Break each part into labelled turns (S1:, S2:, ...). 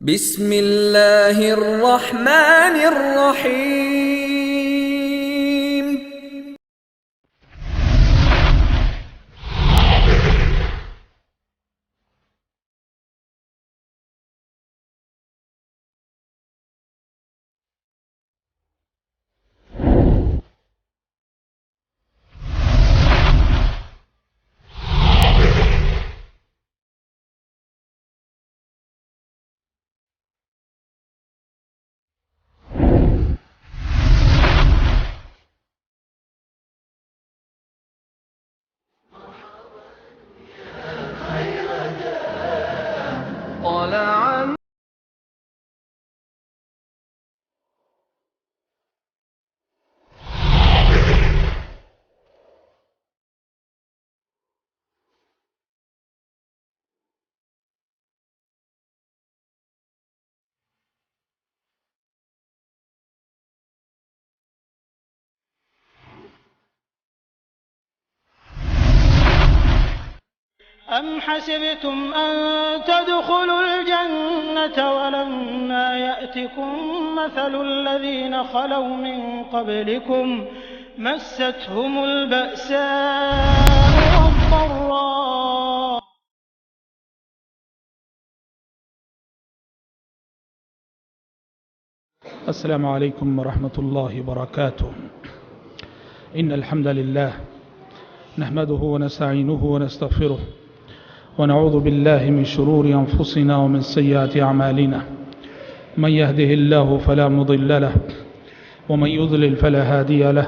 S1: بسم اللہ الرحمن الرحیم۔ طلع
S2: أَمْ حَسِبْتُمْ أَن تَدْخُلُوا الْجَنَّةَ وَلَمَّا يَأْتِكُم مَّثَلُ الَّذِينَ خَلَوْا مِن قَبْلِكُم مَّسَّتْهُمُ الْبَأْسَاءُ وَالضَّرَّاءُ
S3: السلام عليكم ورحمة الله وبركاته. إن الحمد لله نحمده ونستعينه ونستغفره ونعوذ بالله من شرور أنفسنا ومن سيئات أعمالنا. من يهده الله فلا مضل له ومن يضلل فلا هادي له،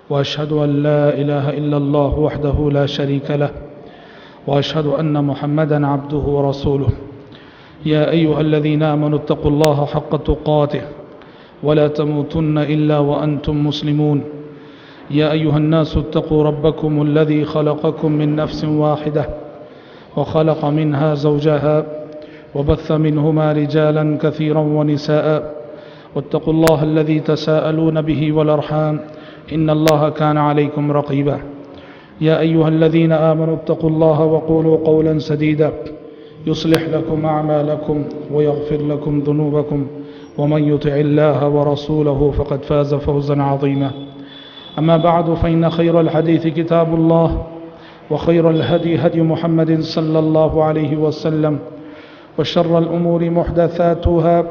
S3: وأشهد أن لا إله إلا الله وحده لا شريك له، وأشهد أن محمدا عبده ورسوله. يا أيها الذين آمنوا اتقوا الله حق تقاته ولا تموتن إلا وأنتم مسلمون. يا أيها الناس اتقوا ربكم الذي خلقكم من نفس واحدة وخلق منها زوجها وبث منهما رجالا كثيرا ونساء، واتقوا الله الذي تساءلون به والأرحام إن الله كان عليكم رقيبا. يا أيها الذين آمنوا اتقوا الله وقولوا قولا سديدا يصلح لكم أعمالكم ويغفر لكم ذنوبكم، ومن يطع الله ورسوله فقد فاز فوزا عظيما. أما بعد، فإن خير الحديث كتاب الله، وخير الهدي هدي محمد صلى الله عليه وسلم، وشر الأمور محدثاتها،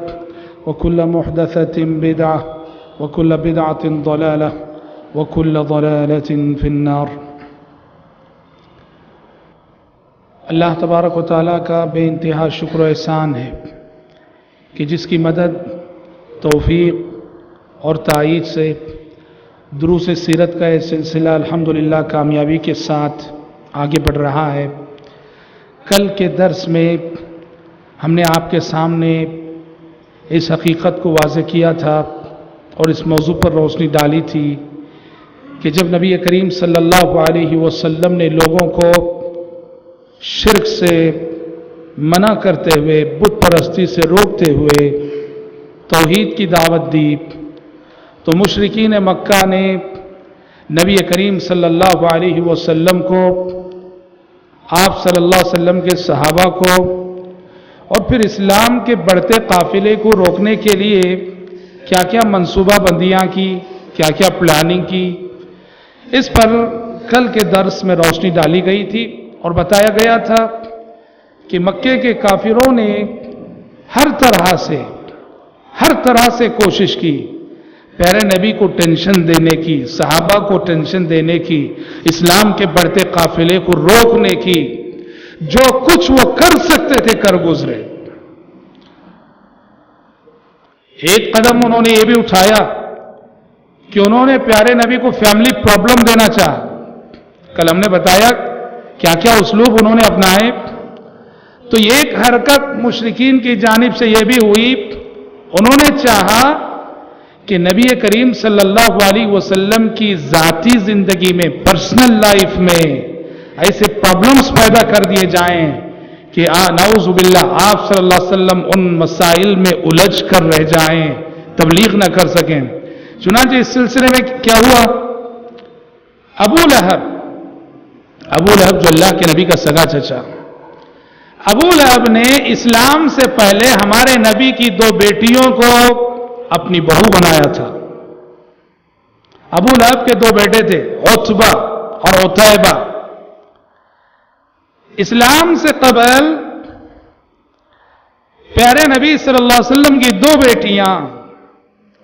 S3: وكل محدثة بدعة، وكل بدعة ضلالة، وكل ضلالة في النار. اللہ تبارک و تعالیٰ کا بے انتہا شکر و احسان ہے کہ جس کی مدد، توفیق اور تائید سے دروس سیرت کا یہ سلسلہ الحمدللہ کامیابی کے ساتھ آگے بڑھ رہا ہے۔ کل کے درس میں ہم نے آپ کے سامنے اس حقیقت کو واضح کیا تھا اور اس موضوع پر روشنی ڈالی تھی کہ جب نبی کریم صلی اللہ علیہ وسلم نے لوگوں کو شرک سے منع کرتے ہوئے، بت پرستی سے روکتے ہوئے توحید کی دعوت دی، تو مشرکین مکہ نے نبی کریم صلی اللہ علیہ وسلم کو، آپ صلی اللہ علیہ وسلم کے صحابہ کو اور پھر اسلام کے بڑھتے قافلے کو روکنے کے لیے کیا کیا منصوبہ بندیاں کی، کیا کیا پلاننگ کی، اس پر کل کے درس میں روشنی ڈالی گئی تھی اور بتایا گیا تھا کہ مکے کے کافروں نے ہر طرح سے کوشش کی پیارے نبی کو ٹینشن دینے کی، صحابہ کو ٹینشن دینے کی، اسلام کے بڑھتے قافلے کو روکنے کی، جو کچھ وہ کر سکتے تھے کر گزرے۔ ایک قدم انہوں نے یہ بھی اٹھایا کہ انہوں نے پیارے نبی کو فیملی پرابلم دینا چاہا۔ کل ہم نے بتایا کیا کیا اسلوب انہوں نے اپنائے۔ تو ایک حرکت مشرکین کی جانب سے یہ بھی ہوئی، انہوں نے چاہا کہ نبی کریم صلی اللہ علیہ وسلم کی ذاتی زندگی میں، پرسنل لائف میں ایسے پرابلمز پیدا کر دیے جائیں کہ نعوذ باللہ آپ صلی اللہ علیہ وسلم ان مسائل میں الجھ کر رہ جائیں، تبلیغ نہ کر سکیں۔ چنانچہ اس سلسلے میں کیا ہوا، ابو لہب جو اللہ کے نبی کا سگا چچا، ابو لہب نے اسلام سے پہلے ہمارے نبی کی 2 بیٹیوں کو اپنی بہو بنایا تھا. ابو لہب کے 2 بیٹے تھے، عتبہ اور عتیبہ. اسلام سے قبل پیارے نبی صلی اللہ علیہ وسلم کی 2 بیٹیاں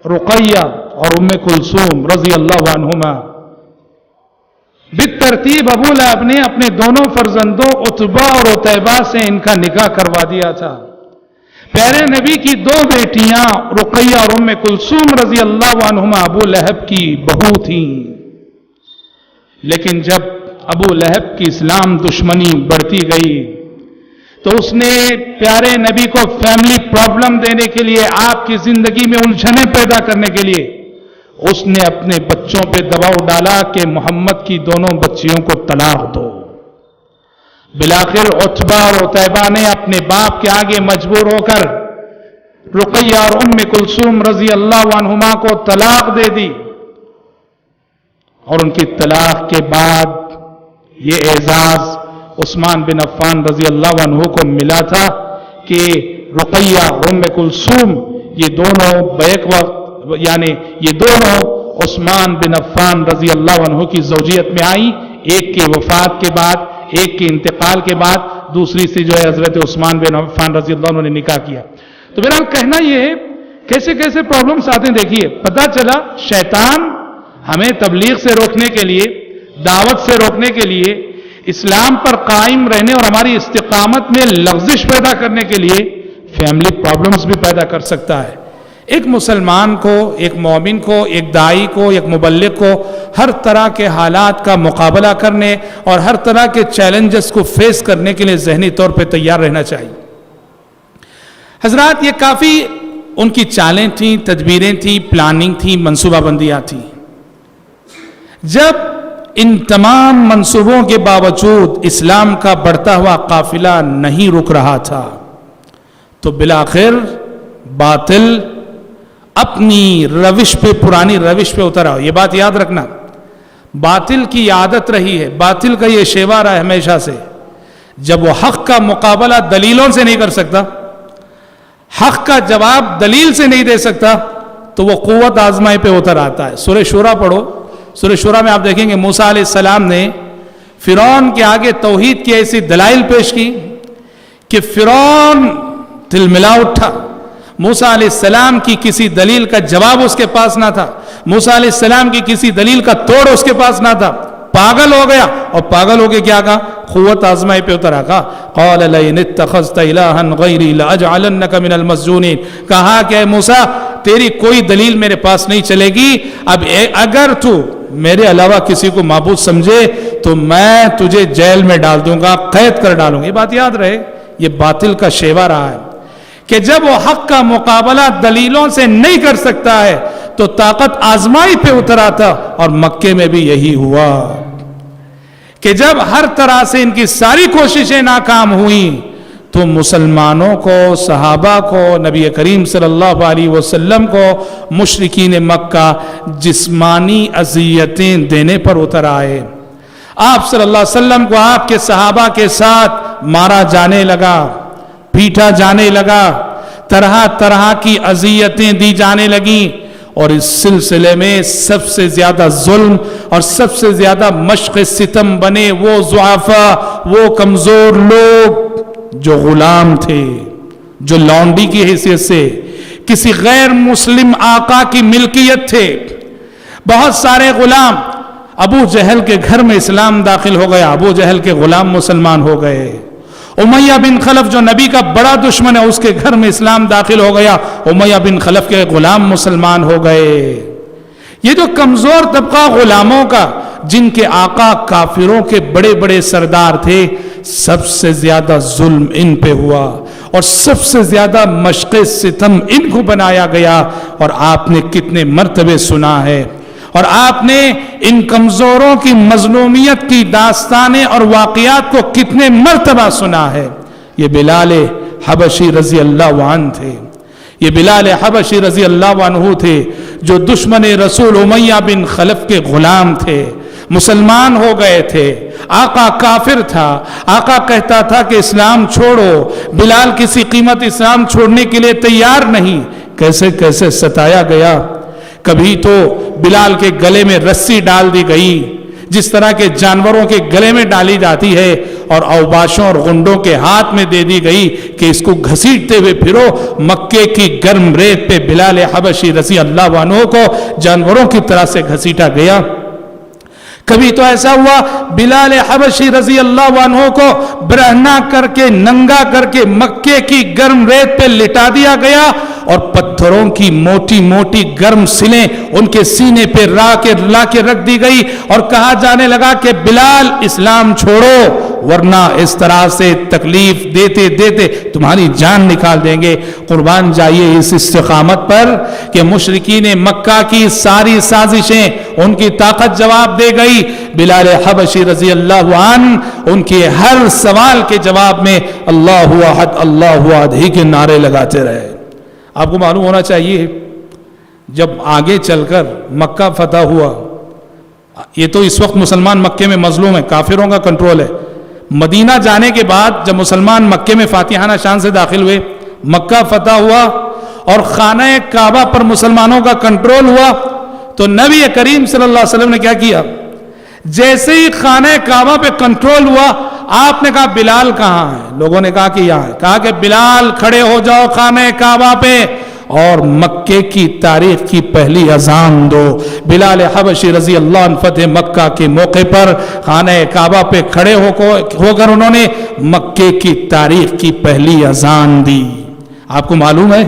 S3: رقیہ اور ام کلثوم رضی اللہ عنہما، بالترتیب ابو لہب نے اپنے دونوں فرزندوں عتبہ اور عتیبہ سے ان کا نکاح کروا دیا تھا. پیارے نبی کی 2 بیٹیاں رقیہ اور ام کلثوم رضی اللہ عنہما ابو لہب کی بہو تھیں. لیکن جب ابو لہب کی اسلام دشمنی بڑھتی گئی تو اس نے پیارے نبی کو فیملی پرابلم دینے کے لیے، آپ کی زندگی میں الجھنیں پیدا کرنے کے لیے، اس نے اپنے بچوں پہ دباؤ ڈالا کہ محمد کی دونوں بچیوں کو طلاق دو. بالآخر عتبہ اور عتیبہ نے اپنے باپ کے آگے مجبور ہو کر رقیہ اور ام کلثوم رضی اللہ عنہما کو طلاق دے دی. اور ان کی طلاق کے بعد یہ اعزاز عثمان بن عفان رضی اللہ عنہ کو ملا تھا کہ رقیہ اور ام کلثوم یہ دونوں بیک وقت، یعنی یہ دونوں عثمان بن عفان رضی اللہ عنہ کی زوجیت میں آئیں. ایک کی وفات کے بعد، ایک کے انتقال کے بعد دوسری سے جو ہے حضرت عثمان بن عفان رضی اللہ عنہ نے نکاح کیا. تو میرا کہنا یہ ہے کیسے کیسے پرابلمس آتے ہیں. دیکھیے پتہ چلا شیطان ہمیں تبلیغ سے روکنے کے لیے، دعوت سے روکنے کے لیے، اسلام پر قائم رہنے اور ہماری استقامت میں لغزش پیدا کرنے کے لیے فیملی پرابلمس بھی پیدا کر سکتا ہے. ایک مسلمان کو، ایک مومن کو، ایک داعی کو، ایک مبلغ کو ہر طرح کے حالات کا مقابلہ کرنے اور ہر طرح کے چیلنجز کو فیس کرنے کے لیے ذہنی طور پہ تیار رہنا چاہیے. حضرات یہ کافی ان کی چالیں تھیں، تدبیریں تھیں، پلاننگ تھیں، منصوبہ بندیاں تھیں. جب ان تمام منصوبوں کے باوجود اسلام کا بڑھتا ہوا قافلہ نہیں رک رہا تھا تو بالآخر باطل اپنی روش پہ، پرانی روش پہ اتر آؤ. یہ بات یاد رکھنا، باطل کی عادت رہی ہے، باطل کا یہ شیوا رہا ہے ہمیشہ سے، جب وہ حق کا مقابلہ دلیلوں سے نہیں کر سکتا، حق کا جواب دلیل سے نہیں دے سکتا، تو وہ قوت آزمائی پہ اتر آتا ہے. سورہ شورى پڑھو. سورہ شورى میں آپ دیکھیں گے موسیٰ علیہ السلام نے فرعون کے آگے توحید کی ایسی دلائل پیش کی کہ فرعون تلملا اٹھا. موسیٰ علیہ السلام کی کسی دلیل کا جواب اس کے پاس نہ تھا، موسیٰ علیہ السلام کی کسی دلیل کا توڑ اس کے پاس نہ تھا. پاگل ہو گیا، اور پاگل ہو کے کیا کہا؟ قوت آزمائی پہ اترا. کہا قال لئن اتخذت الہا غیری لاجعلنک من المسجونین. کہا کہ اے موسیٰ تیری کوئی دلیل میرے پاس نہیں چلے گی، اب اگر تو میرے علاوہ کسی کو معبود سمجھے تو میں تجھے جیل میں ڈال دوں گا، قید کر ڈالوں گا. یہ بات یاد رہے، یہ باطل کا شیوا رہا ہے کہ جب وہ حق کا مقابلہ دلیلوں سے نہیں کر سکتا ہے تو طاقت آزمائی پہ اترا تھا. اور مکے میں بھی یہی ہوا کہ جب ہر طرح سے ان کی ساری کوششیں ناکام ہوئیں تو مسلمانوں کو، صحابہ کو، نبی کریم صلی اللہ علیہ وسلم کو مشرکین مکہ جسمانی اذیتیں دینے پر اتر آئے. آپ صلی اللہ علیہ وسلم کو آپ کے صحابہ کے ساتھ مارا جانے لگا، پیٹا جانے لگا، طرح طرح کی اذیتیں دی جانے لگیں. اور اس سلسلے میں سب سے زیادہ ظلم اور سب سے زیادہ مشق ستم بنے وہ ضعفاء، وہ کمزور لوگ جو غلام تھے، جو لونڈی کی حیثیت سے کسی غیر مسلم آقا کی ملکیت تھے. بہت سارے غلام، ابو جہل کے گھر میں اسلام داخل ہو گیا، ابو جہل کے غلام مسلمان ہو گئے. امیہ بن خلف جو نبی کا بڑا دشمن ہے، اس کے گھر میں اسلام داخل ہو گیا، امیہ بن خلف کے غلام مسلمان ہو گئے. یہ جو کمزور طبقہ غلاموں کا، جن کے آقا کافروں کے بڑے بڑے سردار تھے، سب سے زیادہ ظلم ان پہ ہوا اور سب سے زیادہ مشق ستم ان کو بنایا گیا. اور آپ نے کتنے مرتبے سنا ہے، اور آپ نے ان کمزوروں کی مظلومیت کی داستانیں اور واقعات کو کتنے مرتبہ سنا ہے. یہ بلال حبشی رضی اللہ عنہ تھے، یہ بلال حبشی رضی اللہ عنہ تھے جو دشمن رسول امیہ بن خلف کے غلام تھے. مسلمان ہو گئے تھے، آقا کافر تھا، آقا کہتا تھا کہ اسلام چھوڑو، بلال کسی قیمت اسلام چھوڑنے کے لیے تیار نہیں، کیسے کیسے ستایا گیا۔ کبھی تو بلال کے گلے میں رسی ڈال دی گئی جس طرح کے جانوروں کے گلے میں ڈالی جاتی ہے، اور اوباشوں اور غنڈوں کے ہاتھ میں دے دی گئی کہ اس کو گھسیٹتے ہوئے پھرو۔ مکے کی گرم ریت پہ بلال حبشی رضی اللہ عنہ کو جانوروں کی طرح سے گھسیٹا گیا۔ کبھی تو ایسا ہوا بلال حبشی رضی اللہ عنہ کو برہنہ کر کے، ننگا کر کے مکے کی گرم ریت پہ لٹا دیا گیا، اور پتھروں کی موٹی موٹی گرم سلیں ان کے سینے پہ لا کے رکھ دی گئی، اور کہا جانے لگا کہ بلال اسلام چھوڑو ورنہ اس طرح سے تکلیف دیتے دیتے تمہاری جان نکال دیں گے۔ قربان جائیے اس استقامت پر کہ مشرکین مکہ کی ساری سازشیں ان کی طاقت جواب دے گئی، بلال حبشی رضی اللہ عنہ ان کے ہر سوال کے جواب میں اللہ احد اللہ احد ہی کے نعرے لگاتے رہے۔ آپ کو معلوم ہونا چاہیے جب آگے چل کر مکہ فتح ہوا، یہ تو اس وقت مسلمان مکے میں مظلوم ہے، کافروں کا کنٹرول ہے۔ مدینہ جانے کے بعد جب مسلمان مکے میں فاتحانہ شان سے داخل ہوئے، مکہ فتح ہوا اور خانہ کعبہ پر مسلمانوں کا کنٹرول ہوا، تو نبی کریم صلی اللہ علیہ وسلم نے کیا کیا؟ جیسے ہی خانہ کعبہ پہ کنٹرول ہوا، آپ نے کہا بلال کہاں ہے؟ لوگوں نے کہا کہ یہاں ہے۔ کہا کہ بلال کھڑے ہو جاؤ خانہ کعبہ پہ اور مکے کی تاریخ کی پہلی اذان دو۔ بلال حبشی رضی اللہ عنہ فتح مکہ کے موقع پر خانہ کعبہ پہ کھڑے ہو کر انہوں نے مکے کی تاریخ کی پہلی اذان دی۔ آپ کو معلوم ہے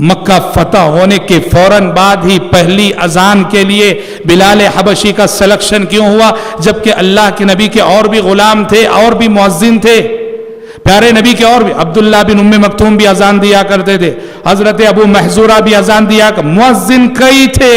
S3: مکہ فتح ہونے کے فوراً بعد ہی پہلی اذان کے لیے بلال حبشی کا سلیکشن کیوں ہوا، جبکہ اللہ کے نبی کے اور بھی غلام تھے، اور بھی مؤذن تھے، پیارے نبی کے اور بھی، عبداللہ بن ام مکتوم بھی اذان دیا کرتے تھے، حضرت ابو محذورہ بھی اذان دیا کرتے، مؤذن کئی تھے،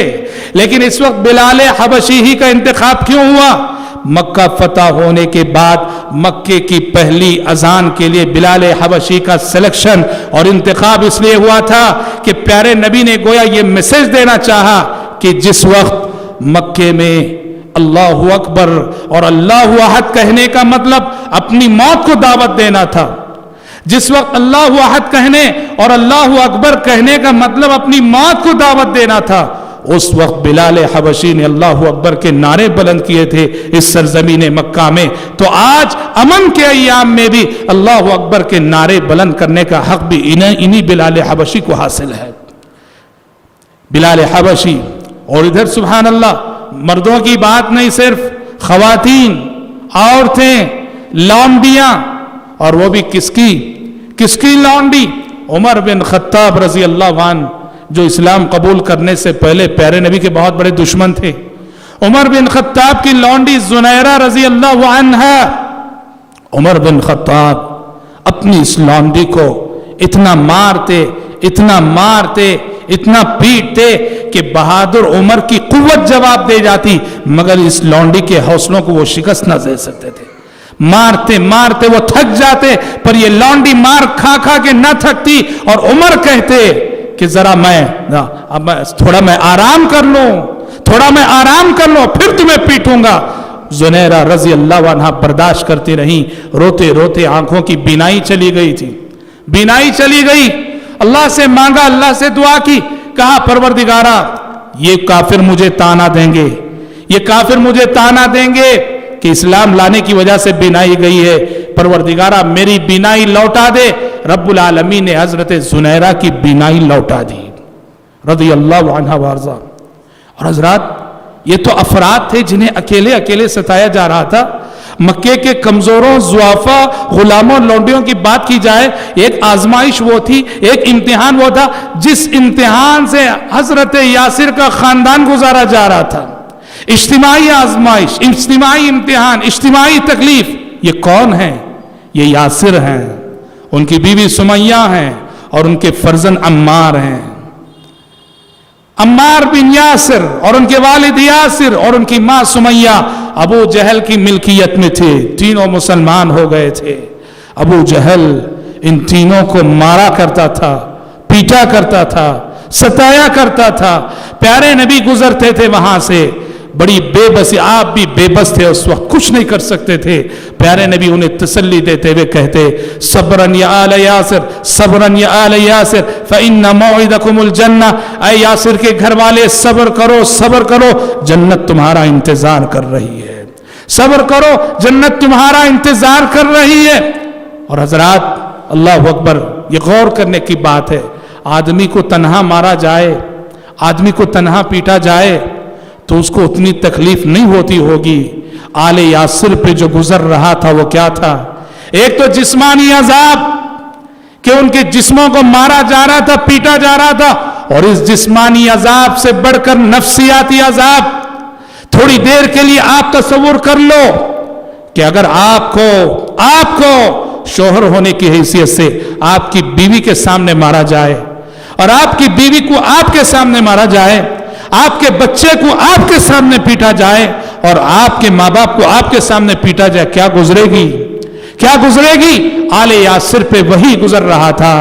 S3: لیکن اس وقت بلال حبشی ہی کا انتخاب کیوں ہوا؟ مکہ فتح ہونے کے بعد مکے کی پہلی اذان کے لیے بلال حبشی کا سلیکشن اور انتخاب اس لیے ہوا تھا کہ پیارے نبی نے گویا یہ میسج دینا چاہا کہ جس وقت مکے میں اللہ اکبر اور اللہ احد کہنے کا مطلب اپنی موت کو دعوت دینا تھا، جس وقت اللہ احد کہنے اور اللہ اکبر کہنے کا مطلب اپنی موت کو دعوت دینا تھا، اس وقت بلال حبشی نے اللہ اکبر کے نعرے بلند کیے تھے اس سرزمین مکہ میں۔ تو آج امن کے ایام میں بھی اللہ اکبر کے نعرے بلند کرنے کا حق بھی انہی بلال حبشی کو حاصل ہے۔ بلال حبشی، اور ادھر سبحان اللہ مردوں کی بات نہیں، صرف خواتین، عورتیں، لونڈیاں، اور وہ بھی کس کی لونڈی؟ عمر بن خطاب رضی اللہ عنہ، جو اسلام قبول کرنے سے پہلے پیارے نبی کے بہت بڑے دشمن تھے۔ عمر بن خطاب کی لونڈی زنیرہ رضی اللہ عنہا، عمر بن خطاب اپنی اس لونڈی کو اتنا مارتے اتنا پیٹتے کہ بہادر عمر کی قوت جواب دے جاتی، مگر اس لونڈی کے حوصلوں کو وہ شکست نہ دے سکتے تھے۔ مارتے مارتے وہ تھک جاتے، پر یہ لونڈی مار کھا کے نہ تھکتی، اور عمر کہتے کہ ذرا تھوڑا میں آرام کر لوں پھر تمہیں پیٹوں گا۔ زنیرہ رضی اللہ عنہ برداشت کرتی رہیں، روتے روتے آنکھوں کی بینائی چلی گئی، اللہ سے مانگا، اللہ سے دعا کی، کہا پروردگارا یہ کافر مجھے تانا دیں گے کہ اسلام لانے کی وجہ سے بینائی گئی ہے، پروردگارا میری بینائی لوٹا دے۔ رب العالمین نے حضرت زنیرہ کی بینائی لوٹا دی رضی اللہ عنہ وارضا۔ اور حضرات یہ تو افراد تھے جنہیں اکیلے ستایا جا رہا تھا۔ مکے کے کمزوروں، ضعفاء، غلاموں، لونڈیوں کی بات کی جائے، ایک آزمائش وہ تھی، ایک امتحان وہ تھا جس امتحان سے حضرت یاسر کا خاندان گزارا جا رہا تھا۔ اجتماعی آزمائش، اجتماعی امتحان، اجتماعی تکلیف۔ یہ کون ہیں؟ یہ یاسر ہیں، ان کی بیوی سمیہ ہیں، اور ان کے فرزند عمار ہیں۔ عمار بن یاسر اور ان کے والد یاسر اور ان کی ماں سمیہ ابو جہل کی ملکیت میں تھے، تینوں مسلمان ہو گئے تھے۔ ابو جہل ان تینوں کو مارا کرتا تھا، پیٹا کرتا تھا، ستایا کرتا تھا۔ پیارے نبی گزرتے تھے وہاں سے، بڑی بے بسی، آپ بھی بے بس تھے اس وقت، کچھ نہیں کر سکتے تھے. پیارے نبی انہیں تسلی دیتے ہوئے کہتے صبرن یا آل یاسر، صبرن یا آل یاسر فإن موعدکم الجنہ، اے یاسر کے گھر والے صبر کرو، صبر کرو، جنت تمہارا انتظار کر رہی ہے، صبر کرو، جنت تمہارا انتظار کر رہی ہے. اور حضرات اللہ اکبر، یہ غور کرنے کی بات ہے، آدمی کو تنہا مارا جائے، آدمی کو تنہا پیٹا جائے تو اس کو اتنی تکلیف نہیں ہوتی ہوگی. آل یاسر پہ جو گزر رہا تھا وہ کیا تھا؟ ایک تو جسمانی عذاب کہ ان کے جسموں کو مارا جا رہا تھا، پیٹا جا رہا تھا، اور اس جسمانی عذاب سے بڑھ کر نفسیاتی عذاب. تھوڑی دیر کے لیے آپ تصور کر لو کہ اگر آپ کو شوہر ہونے کی حیثیت سے آپ کی بیوی کے سامنے مارا جائے، اور آپ کی بیوی کو آپ کے سامنے مارا جائے، آپ کے بچے کو آپ کے سامنے پیٹا جائے، اور آپ کے ماں باپ کو آپ کے سامنے پیٹا جائے، کیا گزرے گی؟ کیا گزرے گی؟ آل یاسر پہ وہی گزر رہا تھا.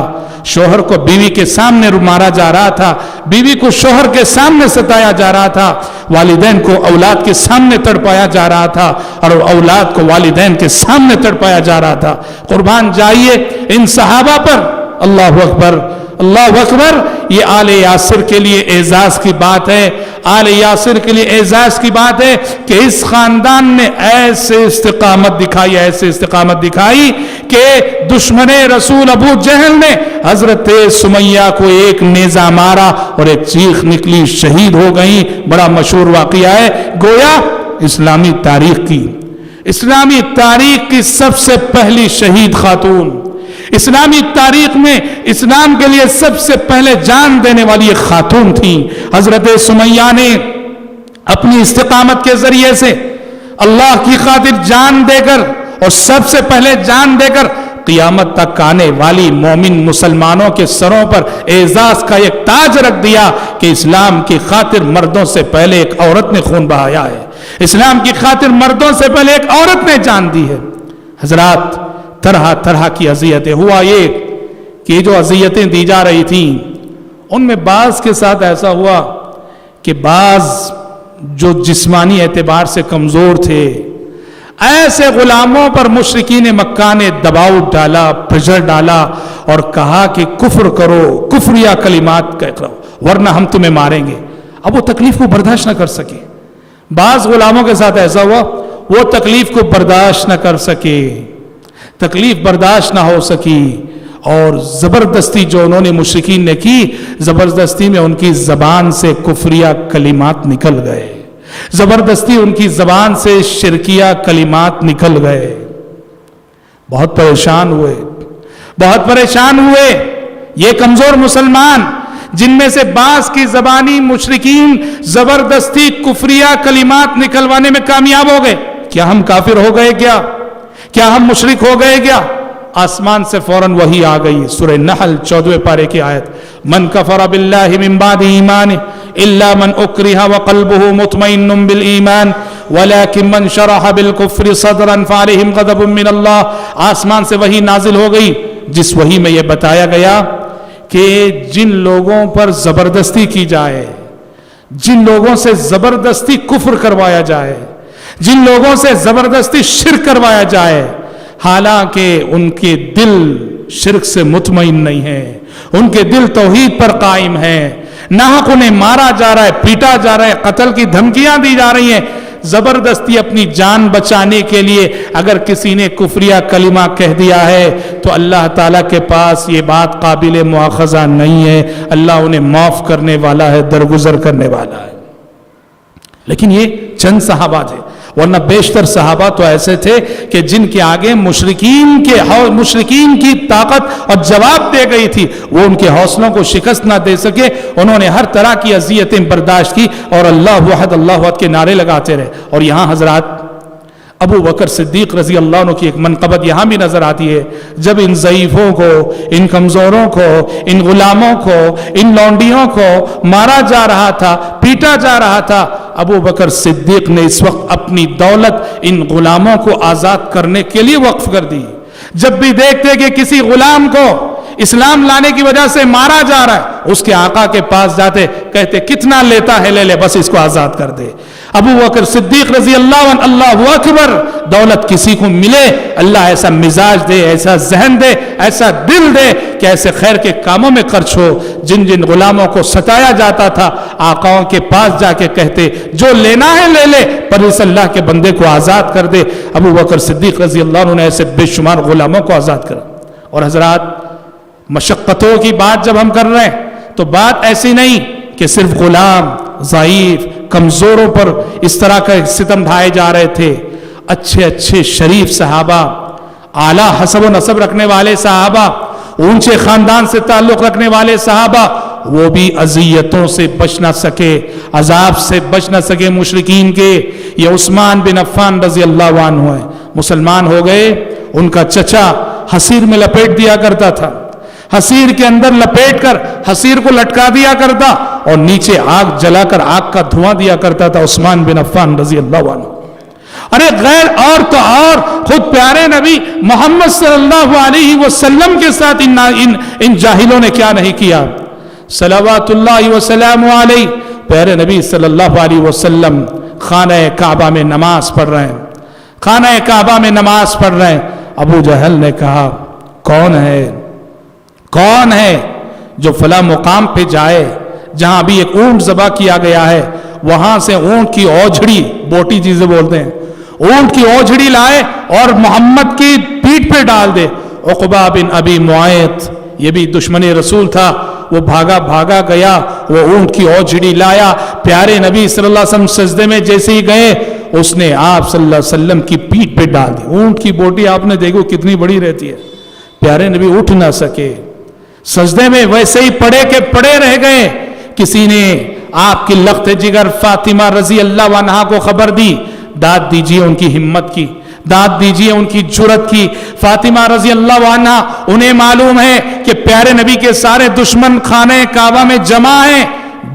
S3: شوہر کو بیوی کے سامنے مارا جا رہا تھا، بیوی کو شوہر کے سامنے ستایا جا رہا تھا، والدین کو اولاد کے سامنے تڑپایا جا رہا تھا، اور اولاد کو والدین کے سامنے تڑپایا جا رہا تھا. قربان جائیے ان صحابہ پر. اللہ اکبر، اللہ اکبر. یہ آل یاسر کے لیے اعزاز کی بات ہے، آل یاسر کے لیے اعزاز کی بات ہے کہ اس خاندان نے ایسے استقامت دکھائی، ایسے استقامت دکھائی کہ دشمن رسول ابو جہل نے حضرت سمیہ کو ایک نیزہ مارا اور ایک چیخ نکلی، شہید ہو گئی. بڑا مشہور واقعہ ہے، گویا اسلامی تاریخ کی سب سے پہلی شہید خاتون، اسلامی تاریخ میں اسلام کے لیے سب سے پہلے جان دینے والی ایک خاتون تھی. حضرت سمیہ نے اپنی استقامت کے ذریعے سے اللہ کی خاطر جان دے کر، اور سب سے پہلے جان دے کر قیامت تک آنے والی مومن مسلمانوں کے سروں پر اعزاز کا ایک تاج رکھ دیا کہ اسلام کی خاطر مردوں سے پہلے ایک عورت نے خون بہایا ہے، اسلام کی خاطر مردوں سے پہلے ایک عورت نے جان دی ہے. حضرات طرح طرح کی اذیتیں، ہوا یہ کہ جو اذیتیں دی جا رہی تھیں ان میں بعض کے ساتھ ایسا ہوا کہ بعض جو جسمانی اعتبار سے کمزور تھے، ایسے غلاموں پر مشرکین مکہ نے دباؤ ڈالا، پریشر ڈالا، اور کہا کہ کفر کرو، کفریہ کلمات کرو ورنہ ہم تمہیں ماریں گے. اب وہ تکلیف کو برداشت نہ کر سکے. بعض غلاموں کے ساتھ ایسا ہوا وہ تکلیف کو برداشت نہ کر سکے، تکلیف برداشت نہ ہو سکی، اور زبردستی جو انہوں نے مشرکین نے کی، زبردستی میں ان کی زبان سے کفریہ کلمات نکل گئے، زبردستی ان کی زبان سے شرکیہ کلمات نکل گئے. بہت پریشان ہوئے یہ کمزور مسلمان، جن میں سے بعض کی زبانی مشرکین زبردستی کفریہ کلمات نکلوانے میں کامیاب ہو گئے. کیا ہم کافر ہو گئے؟ کیا ہم مشرک ہو گئے کیا؟ آسمان سے فوراً وحی آ گئی. سورہ نحل 14 پارے کی آیت، من کفر باللہ من بعد ایمانہ الا من اکرہ وقلبہ مطمئن بالایمان ولکن من شرح بالکفر صدرا فعلیہم غضب من اللہ. آسمان سے وحی نازل ہو گئی جس وحی میں یہ بتایا گیا کہ جن لوگوں پر زبردستی کی جائے، جن لوگوں سے زبردستی کفر کروایا جائے، جن لوگوں سے زبردستی شرک کروایا جائے، حالانکہ ان کے دل شرک سے مطمئن نہیں ہیں، ان کے دل توحید پر قائم ہیں، ناحق انہیں مارا جا رہا ہے، پیٹا جا رہا ہے، قتل کی دھمکیاں دی جا رہی ہیں، زبردستی اپنی جان بچانے کے لیے اگر کسی نے کفریہ کلمہ کہہ دیا ہے تو اللہ تعالیٰ کے پاس یہ بات قابل مواخذہ نہیں ہے. اللہ انہیں معاف کرنے والا ہے، درگزر کرنے والا ہے. لیکن یہ چند صحابہ تھے، ورنہ بیشتر صحابہ تو ایسے تھے کہ جن کے آگے مشرکین کی طاقت اور جواب دے گئی تھی، وہ ان کے حوصلوں کو شکست نہ دے سکے. انہوں نے ہر طرح کی اذیتیں برداشت کی اور اللہ وحد کے نعرے لگاتے رہے. اور یہاں حضرات ابو بکر صدیق رضی اللہ عنہ کی ایک منقبت یہاں بھی نظر آتی ہے. جب ان ضعیفوں کو، ان کمزوروں کو، ان غلاموں کو، ان لونڈیوں کو مارا جا رہا تھا، پیٹا جا رہا تھا، ابو بکر صدیق نے اس وقت اپنی دولت ان غلاموں کو آزاد کرنے کے لیے وقف کر دی. جب بھی دیکھتے کہ کسی غلام کو اسلام لانے کی وجہ سے مارا جا رہا ہے، اس کے آقا کے پاس جاتے، کہتے کتنا لیتا ہے لے لے، بس اس کو آزاد کر دے۔ ابو بکر صدیق رضی اللہ عنہ، اللہ اکبر، دولت کسی کو ملے اللہ ایسا مزاج دے، ایسا ذہن دے، ایسا دل دے کہ ایسے خیر کے کاموں میں خرچ ہو۔ جن جن غلاموں کو ستایا جاتا تھا آقاؤں کے پاس جا کے کہتے جو لینا ہے لے لے، پر اس اللہ کے بندے کو آزاد کر دے۔ ابو بکر صدیق رضی اللہ عنہ نے ایسے بے شمار غلاموں کو آزاد کرا۔ اور حضرات، مشقتوں کی بات جب ہم کر رہے ہیں تو بات ایسی نہیں کہ صرف غلام، ضعیف، کمزوروں پر اس طرح کا ستم ڈھائے جا رہے تھے۔ اچھے اچھے شریف صحابہ، اعلیٰ حسب و نسب رکھنے والے صحابہ، اونچے خاندان سے تعلق رکھنے والے صحابہ، وہ بھی اذیتوں سے بچ نہ سکے، عذاب سے بچ نہ سکے مشرکین کے۔ یہ عثمان بن عفان رضی اللہ عنہ ہے، مسلمان ہو گئے۔ ان کا چچا حصیر میں لپیٹ دیا کرتا تھا، حصیر کے اندر لپیٹ کر حصیر کو لٹکا دیا کرتا اور نیچے آگ جلا کر آگ کا دھواں دیا کرتا تھا عثمان بن عفان رضی اللہ عنہ۔ ارے غیر اور تو اور خود پیارے نبی محمد صلی اللہ علیہ وسلم کے ساتھ ان جاہلوں نے کیا نہیں کیا۔ صلوات اللہ وسلام علیہ، پیارے نبی صلی اللہ علیہ وسلم خانہ کعبہ میں نماز پڑھ رہے ہیں، خانہ کعبہ میں نماز پڑھ رہے ہیں۔ ابو جہل نے کہا کون ہے جو فلاں مقام پہ جائے جہاں ابھی ایک اونٹ ذبح کیا گیا ہے، وہاں سے اونٹ کی اوجھڑی، بوٹی چیزیں بولتے ہیں، اونٹ کی اوجھڑی لائے اور محمد کی پیٹھ پہ ڈال دے۔ عقبہ بن ابی معیط، یہ بھی دشمن رسول تھا، وہ بھاگا گیا، وہ اونٹ کی اوجھڑی لایا، پیارے نبی صلی اللہ علیہ وسلم سجدے میں جیسے ہی گئے اس نے آپ صلی اللہ علیہ وسلم کی پیٹھ پہ ڈال دی۔ اونٹ کی بوٹی آپ نے دیکھو کتنی بڑی رہتی ہے، پیارے نبی اٹھ نہ سکے، سجدے میں ویسے ہی پڑے رہ گئے۔ کسی نے آپ کی لخت جگر فاطمہ رضی اللہ عنہا کو خبر دی، داد دیجئے ان کی ہمت کی، داد دیجئے ان کی جرت کی۔ فاطمہ رضی اللہ عنہا، انہیں معلوم ہے کہ پیارے نبی کے سارے دشمن خانہ کعبہ میں جمع ہیں،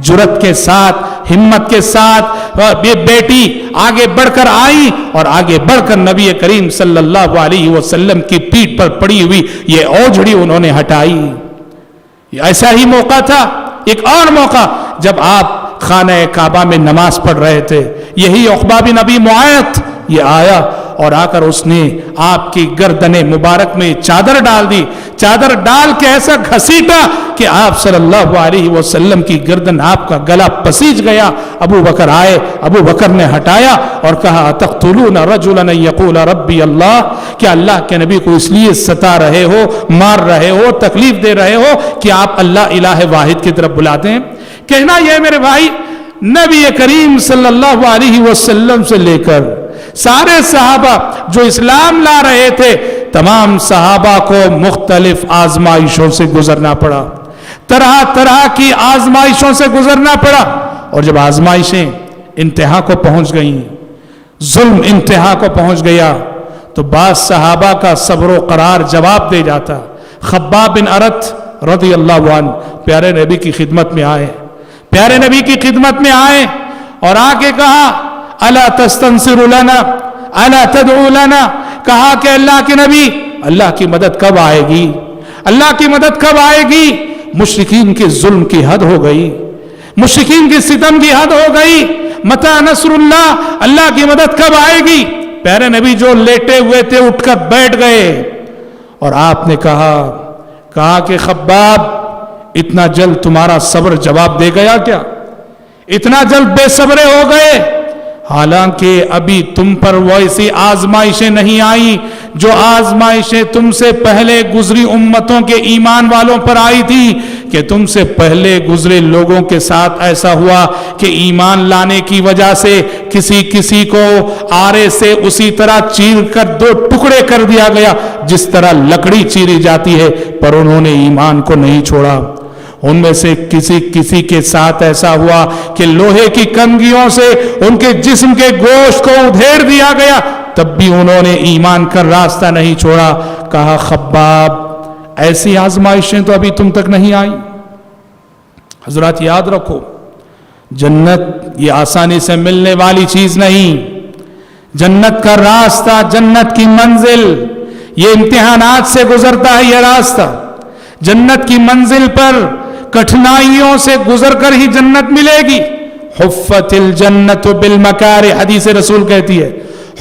S3: جرت کے ساتھ، ہمت کے ساتھ یہ بیٹی آگے بڑھ کر آئی اور آگے بڑھ کر نبی کریم صلی اللہ علیہ وسلم کی پیٹھ پر پڑی ہوئی یہ اوجھڑی انہوں نے ہٹائی۔ ایسا ہی موقع تھا، ایک اور موقع جب آپ خانہ کعبہ میں نماز پڑھ رہے تھے، یہی عقبہ بن ابی معیط یہ آیا اور آ کر اس نے آپ کی گردن مبارک میں چادر ڈال دی، چادر ڈال کے ایسا گھسیٹا کہ آپ صلی اللہ علیہ وسلم کی گردن، آپ کا گلا پسیج گیا۔ ابو بکر آئے، ابو بکر نے ہٹایا اور کہا تقتلون رجلا یقول ربی اللہ، کیا اللہ کے نبی کو اس لیے ستا رہے ہو، مار رہے ہو، تکلیف دے رہے ہو کہ آپ اللہ الہ واحد کی طرف بلاتے ہیں؟ کہنا یہ میرے بھائی، نبی کریم صلی اللہ علیہ وسلم سے لے کر سارے صحابہ جو اسلام لا رہے تھے، تمام صحابہ کو مختلف آزمائشوں سے گزرنا پڑا، طرح طرح کی آزمائشوں سے گزرنا پڑا۔ اور جب آزمائشیں انتہا کو پہنچ گئیں، ظلم انتہا کو پہنچ گیا، تو بعض صحابہ کا صبر و قرار جواب دے جاتا۔ خباب بن ارت رضی اللہ عنہ پیارے نبی کی خدمت میں آئے، پیارے نبی کی خدمت میں آئے اور آ کے کہا الا تستنصر لنا الا تدعو لنا، کہا کہ اللہ کے نبی، اللہ کی مدد کب آئے گی، اللہ کی مدد کب آئے گی؟ مشرکین کے ظلم کی حد ہو گئی، مشرکین کے ستم کی حد ہو گئی، متی نصر اللہ، اللہ کی مدد کب آئے گی؟ پیارے نبی جو لیٹے ہوئے تھے اٹھ کر بیٹھ گئے اور آپ نے کہا کہ خباب، اتنا جلد تمہارا صبر جواب دے گیا کیا؟ اتنا جلد بے صبرے ہو گئے؟ حالانکہ ابھی تم پر ویسی آزمائشیں نہیں آئی جو آزمائشیں تم سے پہلے گزری امتوں کے ایمان والوں پر آئی تھی، کہ تم سے پہلے گزرے لوگوں کے ساتھ ایسا ہوا کہ ایمان لانے کی وجہ سے کسی کو آرے سے اسی طرح چیر کر دو ٹکڑے کر دیا گیا جس طرح لکڑی چیری جاتی ہے، پر انہوں نے ایمان کو نہیں چھوڑا۔ ان میں سے کسی کے ساتھ ایسا ہوا کہ لوہے کی کنگھیوں سے ان کے جسم کے گوشت کو ادھیڑ دیا گیا، تب بھی انہوں نے ایمان کا راستہ نہیں چھوڑا۔ کہا خباب، ایسی آزمائشیں تو ابھی تم تک نہیں آئی۔ حضرات یاد رکھو، جنت یہ آسانی سے ملنے والی چیز نہیں، جنت کا راستہ، جنت کی منزل یہ امتحانات سے گزرتا ہے۔ یہ راستہ جنت کی منزل پر کٹھنائیوں سے گزر کر ہی جنت ملے گی. حفت الجنت بالمکارہ، حدیث رسول کہتی ہے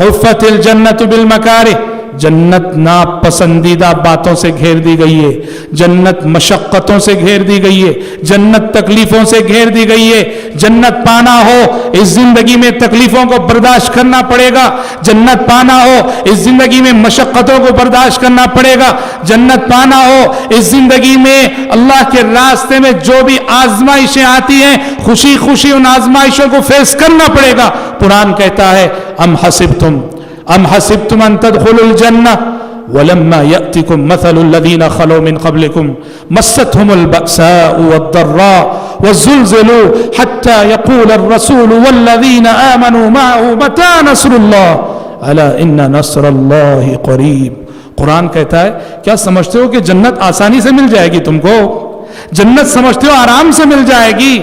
S3: حفت الجنت بالمکارہ، جنت ناپسندیدہ باتوں سے گھیر دی گئی ہے، جنت مشقتوں سے گھیر دی گئی ہے، جنت تکلیفوں سے گھیر دی گئی ہے. جنت پانا ہو اس زندگی میں تکلیفوں کو برداشت کرنا پڑے گا، جنت پانا ہو اس زندگی میں مشقتوں کو برداشت کرنا پڑے گا، جنت پانا ہو اس زندگی میں اللہ کے راستے میں جو بھی آزمائشیں آتی ہیں خوشی خوشی ان آزمائشوں کو فیس کرنا پڑے گا. قرآن کہتا ہے ام حسبتم ان تدخلوا الجنہ ولما يأتكم مثل الذين خلوا من قبلكم مستهم البأساء والضراء والزلزلوا حتى يقول الرسول والذين آمنوا معه متى نصر الله ألا إن نصر الله قريب. قرآن کہتا ہے کیا سمجھتے ہو کہ جنت آسانی سے مل جائے گی؟ تم کو جنت سمجھتے ہو آرام سے مل جائے گی؟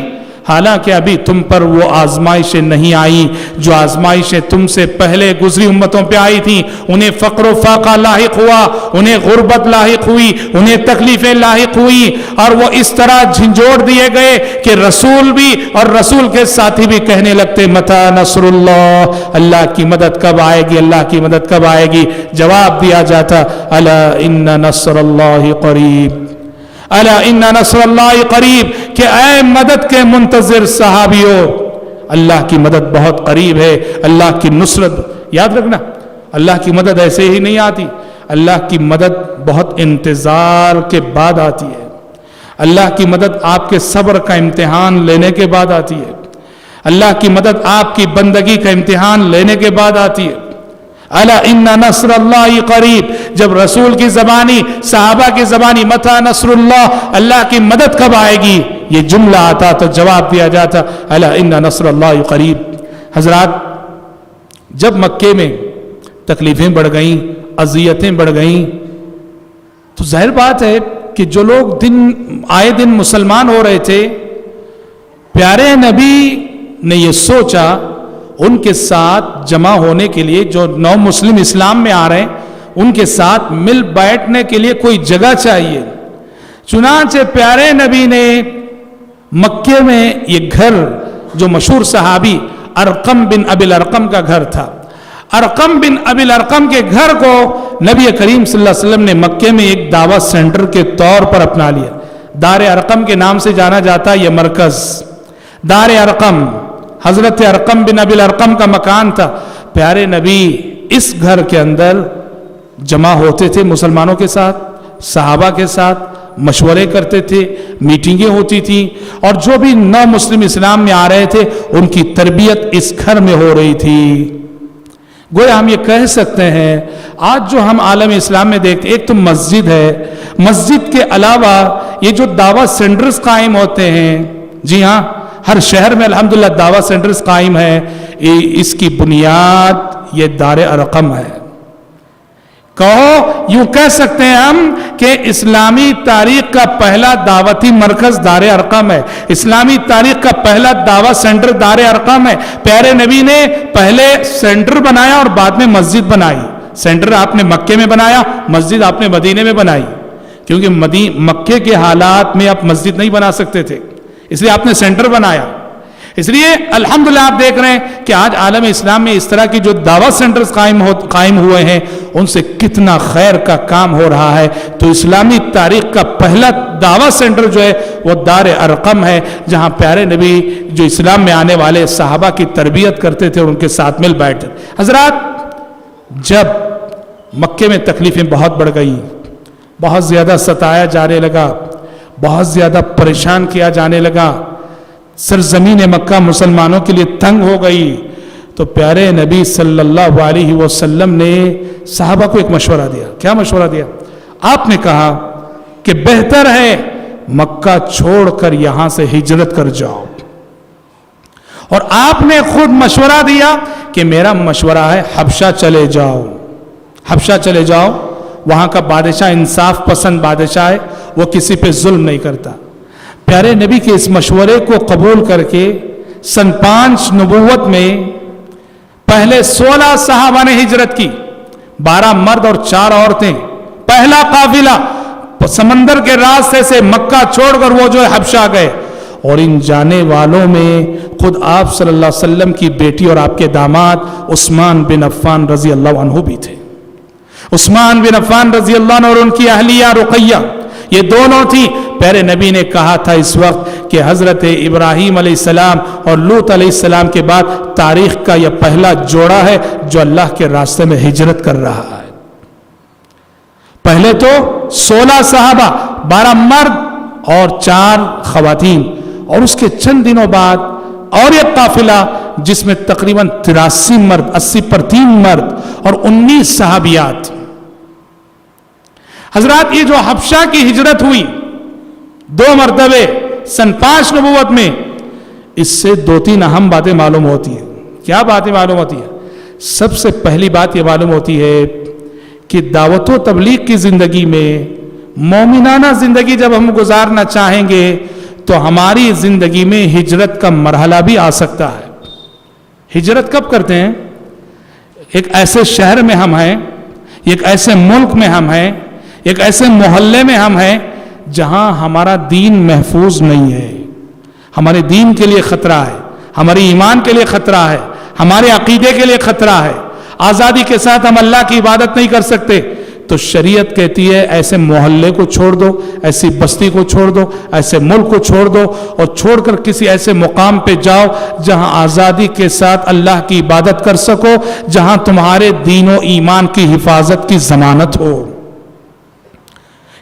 S3: حالانکہ ابھی تم پر وہ آزمائشیں نہیں آئی جو آزمائشیں تم سے پہلے گزری امتوں پہ آئی تھیں. انہیں فقر و فاقہ لاحق ہوا، انہیں غربت لاحق ہوئی، انہیں تکلیفیں لاحق ہوئی، اور وہ اس طرح جھنجھوڑ دیے گئے کہ رسول بھی اور رسول کے ساتھی بھی کہنے لگتے متی نصر اللہ، اللہ کی مدد کب آئے گی، اللہ کی مدد کب آئے گی؟ جواب دیا جاتا الا ان نصر اللہ قریب، الا ان نصر اللہ قریب، کہ اے مدد کے منتظر صحابیوں، اللہ کی مدد بہت قریب ہے. اللہ کی نصرت یاد رکھنا، اللہ کی مدد ایسے ہی نہیں آتی، اللہ کی مدد بہت انتظار کے بعد آتی ہے. اللہ کی مدد آپ کے صبر کا امتحان لینے کے بعد آتی ہے. اللہ کی مدد آپ کی بندگی کا امتحان لینے کے بعد آتی ہے. الا ان نصر اللہ قریب، جب رسول کی زبانی، صحابہ کی زبانی متی نصر اللہ، اللہ کی مدد کب آئے گی، یہ جملہ آتا تو جواب دیا جاتا الا ان نصر اللہ قریب. حضرات، جب مکے میں تکلیفیں بڑھ گئیں، اذیتیں بڑھ گئیں، تو ظاہر بات ہے کہ جو لوگ آئے دن مسلمان ہو رہے تھے، پیارے نبی نے یہ سوچا ان کے ساتھ جمع ہونے کے لیے، جو نو مسلم اسلام میں آ رہے ہیں ان کے ساتھ مل بیٹھنے کے لیے کوئی جگہ چاہیے. چنانچہ پیارے نبی نے مکے میں یہ گھر، جو مشہور صحابی ارقم بن ابی الارقم کا گھر تھا، ارقم بن ابی الارقم کے گھر کو نبی کریم صلی اللہ علیہ وسلم نے مکے میں ایک دعوت سینٹر کے طور پر اپنا لیا. دار ارقم کے نام سے جانا جاتا ہے یہ مرکز. دار ارقم حضرت ارقم بن ابی الارقم کا مکان تھا. پیارے نبی اس گھر کے اندر جمع ہوتے تھے مسلمانوں کے ساتھ، صحابہ کے ساتھ مشورے کرتے تھے، میٹنگیں ہوتی تھیں، اور جو بھی نو مسلم اسلام میں آ رہے تھے ان کی تربیت اس گھر میں ہو رہی تھی. گویا ہم یہ کہہ سکتے ہیں آج جو ہم عالم اسلام میں دیکھتے، ایک تو مسجد ہے، مسجد کے علاوہ یہ جو دعوت سینٹرز قائم ہوتے ہیں، جی ہاں ہر شہر میں الحمدللہ دعوت سینٹرز قائم ہیں، اس کی بنیاد یہ دار ارقم ہے. کہو یوں کہہ سکتے ہیں ہم کہ اسلامی تاریخ کا پہلا دعوتی مرکز دار ارقم ہے، اسلامی تاریخ کا پہلا دعوت سینٹر دار ارقم ہے. پیارے نبی نے پہلے سینٹر بنایا اور بعد میں مسجد بنائی. سینٹر آپ نے مکے میں بنایا، مسجد آپ نے مدینے میں بنائی، کیونکہ مکے کے حالات میں آپ مسجد نہیں بنا سکتے تھے، اس لیے آپ نے سینٹر بنایا. اس لیے الحمدللہ آپ دیکھ رہے ہیں کہ آج عالم اسلام میں اس طرح کی جو دعوت سینٹرز قائم ہوئے ہیں ان سے کتنا خیر کا کام ہو رہا ہے. تو اسلامی تاریخ کا پہلا دعوت سینٹر جو ہے وہ دار ارقم ہے، جہاں پیارے نبی جو اسلام میں آنے والے صحابہ کی تربیت کرتے تھے اور ان کے ساتھ مل بیٹھتے. حضرات، جب مکے میں تکلیفیں بہت بڑھ گئی، بہت زیادہ ستایا جانے لگا، بہت زیادہ پریشان کیا جانے لگا، سرزمین مکہ مسلمانوں کے لیے تنگ ہو گئی، تو پیارے نبی صلی اللہ علیہ وسلم نے صحابہ کو ایک مشورہ دیا. کیا مشورہ دیا؟ آپ نے کہا کہ بہتر ہے مکہ چھوڑ کر یہاں سے ہجرت کر جاؤ. اور آپ نے خود مشورہ دیا کہ میرا مشورہ ہے حبشہ چلے جاؤ، حبشہ چلے جاؤ، وہاں کا بادشاہ انصاف پسند بادشاہ ہے، وہ کسی پہ ظلم نہیں کرتا. پیارے نبی کے اس مشورے کو قبول کر کے سن 5 نبوت میں پہلے 16 صحابہ نے ہجرت کی، 12 مرد اور 4 عورتیں. پہلا قافلہ سمندر کے راستے سے مکہ چھوڑ کر وہ جو ہے حبشہ گئے، اور ان جانے والوں میں خود آپ صلی اللہ علیہ وسلم کی بیٹی اور آپ کے داماد عثمان بن عفان رضی اللہ عنہ بھی تھے۔ عثمان بن عفان رضی اللہ عنہ اور ان کی اہلیہ رقیہ، یہ دونوں تھی۔ پیارے نبی نے کہا تھا اس وقت کہ حضرت ابراہیم علیہ السلام اور لوط علیہ السلام کے بعد تاریخ کا یہ پہلا جوڑا ہے جو اللہ کے راستے میں ہجرت کر رہا ہے۔ پہلے تو 16 صحابہ، 12 مرد اور 4 خواتین، اور اس کے چند دنوں بعد اور ایک قافلہ جس میں تقریباً 83 مرد، 80 پر 3 مرد اور 19 صحابیات۔ حضرات یہ جو حبشہ کی ہجرت ہوئی 2 مرتبے سن 5 نبوت میں، اس سے 2-3 اہم باتیں معلوم ہوتی ہیں۔ کیا باتیں معلوم ہوتی ہیں؟ سب سے پہلی بات یہ معلوم ہوتی ہے کہ دعوت و تبلیغ کی زندگی میں مومنانہ زندگی جب ہم گزارنا چاہیں گے تو ہماری زندگی میں ہجرت کا مرحلہ بھی آ سکتا ہے۔ ہجرت کب کرتے ہیں؟ ایک ایسے شہر میں ہم ہیں، ایک ایسے ملک میں ہم ہیں، ایک ایسے محلے میں ہم ہیں جہاں ہمارا دین محفوظ نہیں ہے، ہمارے دین کے لیے خطرہ ہے، ہمارے ایمان کے لیے خطرہ ہے، ہمارے عقیدے کے لیے خطرہ ہے، آزادی کے ساتھ ہم اللہ کی عبادت نہیں کر سکتے، تو شریعت کہتی ہے ایسے محلے کو چھوڑ دو، ایسی بستی کو چھوڑ دو، ایسے ملک کو چھوڑ دو، اور چھوڑ کر کسی ایسے مقام پہ جاؤ جہاں آزادی کے ساتھ اللہ کی عبادت کر سکو، جہاں تمہارے دین و ایمان کی حفاظت کی ضمانت ہو۔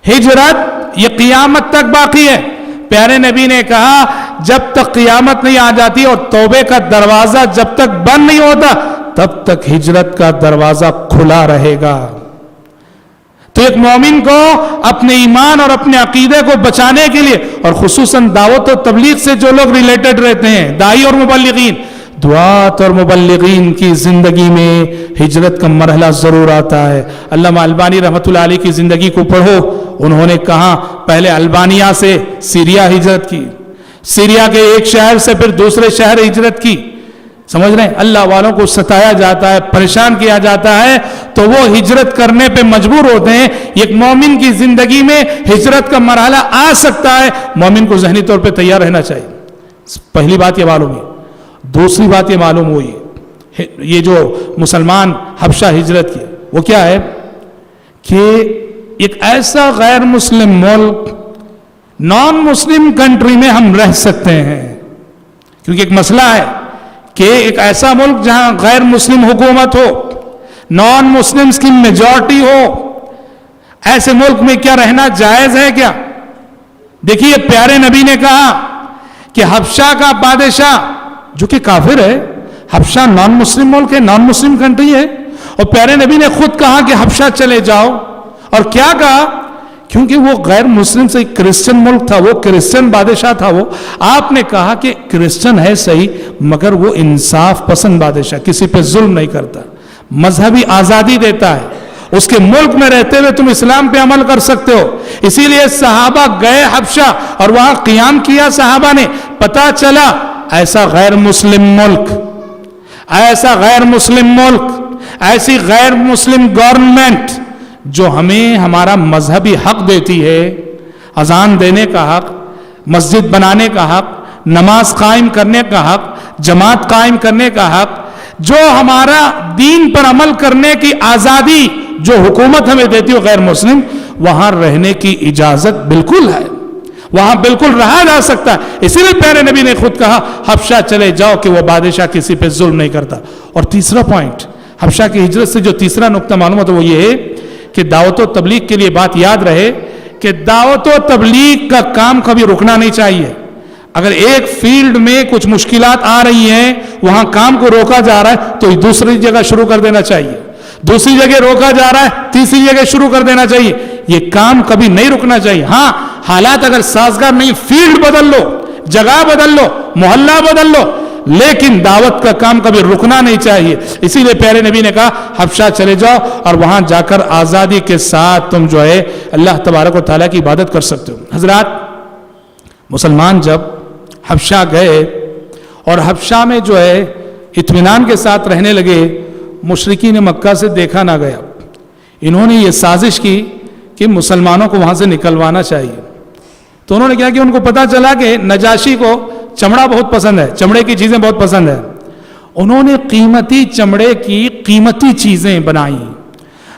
S3: ہجرت یہ قیامت تک باقی ہے۔ پیارے نبی نے کہا جب تک قیامت نہیں آ جاتی اور توبے کا دروازہ جب تک بند نہیں ہوتا تب تک ہجرت کا دروازہ کھلا رہے گا۔ تو ایک مومن کو اپنے ایمان اور اپنے عقیدے کو بچانے کے لیے، اور خصوصاً دعوت و تبلیغ سے جو لوگ ریلیٹڈ رہتے ہیں، داعی اور مبلغین، دعات اور مبلغین کی زندگی میں ہجرت کا مرحلہ ضرور آتا ہے۔ علامہ البانی رحمۃ اللہ علیہ کی زندگی کو پڑھو، انہوں نے کہا پہلے البانیہ سے سیریا ہجرت کی، سیریا کے ایک شہر سے پھر دوسرے شہر ہجرت کی۔ سمجھ رہے ہیں؟ اللہ والوں کو ستایا جاتا ہے، پریشان کیا جاتا ہے تو وہ ہجرت کرنے پہ مجبور ہوتے ہیں۔ ایک مومن کی زندگی میں ہجرت کا مرحلہ آ سکتا ہے، مومن کو ذہنی طور پہ تیار رہنا چاہیے۔ پہلی بات یہ معلوم ہے۔ دوسری بات یہ معلوم ہوئی، یہ جو مسلمان حبشہ ہجرت کی وہ کیا ہے کہ ایک ایسا غیر مسلم ملک، نان مسلم کنٹری میں ہم رہ سکتے ہیں، کیونکہ ایک مسئلہ ہے کہ ایک ایسا ملک جہاں غیر مسلم حکومت ہو، نان مسلمز کی میجورٹی ہو، ایسے ملک میں کیا رہنا جائز ہے کیا؟ دیکھیے پیارے نبی نے کہا کہ حبشہ کا بادشاہ جو کہ کافر ہے، حبشہ نان مسلم ملک ہے، نان مسلم کنٹری ہے، اور پیارے نبی نے خود کہا کہ حبشہ چلے جاؤ، اور کیا کہا؟ کیونکہ وہ غیر مسلم سے کرسچن ملک تھا، وہ کرسچن بادشاہ تھا، وہ آپ نے کہا کہ کرسچن ہے صحیح مگر وہ انصاف پسند بادشاہ، کسی پہ ظلم نہیں کرتا، مذہبی آزادی دیتا ہے، اس کے ملک میں رہتے ہوئے تم اسلام پہ عمل کر سکتے ہو۔ اسی لیے صحابہ گئے حبشہ اور وہاں قیام کیا صحابہ نے، پتا چلا ایسا غیر مسلم ملک، ایسا غیر مسلم ملک، ایسی غیر مسلم گورنمنٹ جو ہمیں ہمارا مذہبی حق دیتی ہے، اذان دینے کا حق، مسجد بنانے کا حق، نماز قائم کرنے کا حق، جماعت قائم کرنے کا حق، جو ہمارا دین پر عمل کرنے کی آزادی جو حکومت ہمیں دیتی ہے غیر مسلم، وہاں رہنے کی اجازت بالکل ہے، وہاں بالکل رہا جا سکتا ہے۔ اسی لیے پیارے نبی نے خود کہا حبشہ چلے جاؤ کہ وہ بادشاہ کسی پہ ظلم نہیں کرتا۔ اور تیسرا پوائنٹ، حبشہ کی ہجرت سے جو تیسرا نقطہ معلوم ہوتا ہے وہ یہ ہے کہ دعوت و تبلیغ کے لیے بات یاد رہے کہ دعوت و تبلیغ کا کام کبھی رکنا نہیں چاہیے۔ اگر ایک فیلڈ میں کچھ مشکلات آ رہی ہیں، وہاں کام کو روکا جا رہا ہے تو دوسری جگہ شروع کر دینا چاہیے، دوسری جگہ روکا جا رہا ہے تیسری جگہ شروع کر دینا چاہیے، یہ کام کبھی نہیں رکنا چاہیے۔ ہاں حالات اگر سازگار نہیں، فیلڈ بدل لو، جگہ بدل لو، محلہ بدل لو، لیکن دعوت کا کام کبھی رکنا نہیں چاہیے۔ اسی لیے پیارے نبی نے کہا حبشہ چلے جاؤ اور وہاں جا کر آزادی کے ساتھ تم جو ہے اللہ تبارک و تعالیٰ کی عبادت کر سکتے ہو۔ حضرات مسلمان جب حبشہ گئے اور حبشہ میں جو ہے اطمینان کے ساتھ رہنے لگے، مشرکین مکہ سے دیکھا نہ گیا، انہوں نے یہ سازش کی کہ مسلمانوں کو وہاں سے نکلوانا چاہیے. تو انہوں نے کیا کہ ان کو پتا چلا کہ نجاشی کو چمڑا بہت پسند ہے, چمڑے کی چیزیں بہت پسند ہے. انہوں نے قیمتی چمڑے کی قیمتی چیزیں بنائیں.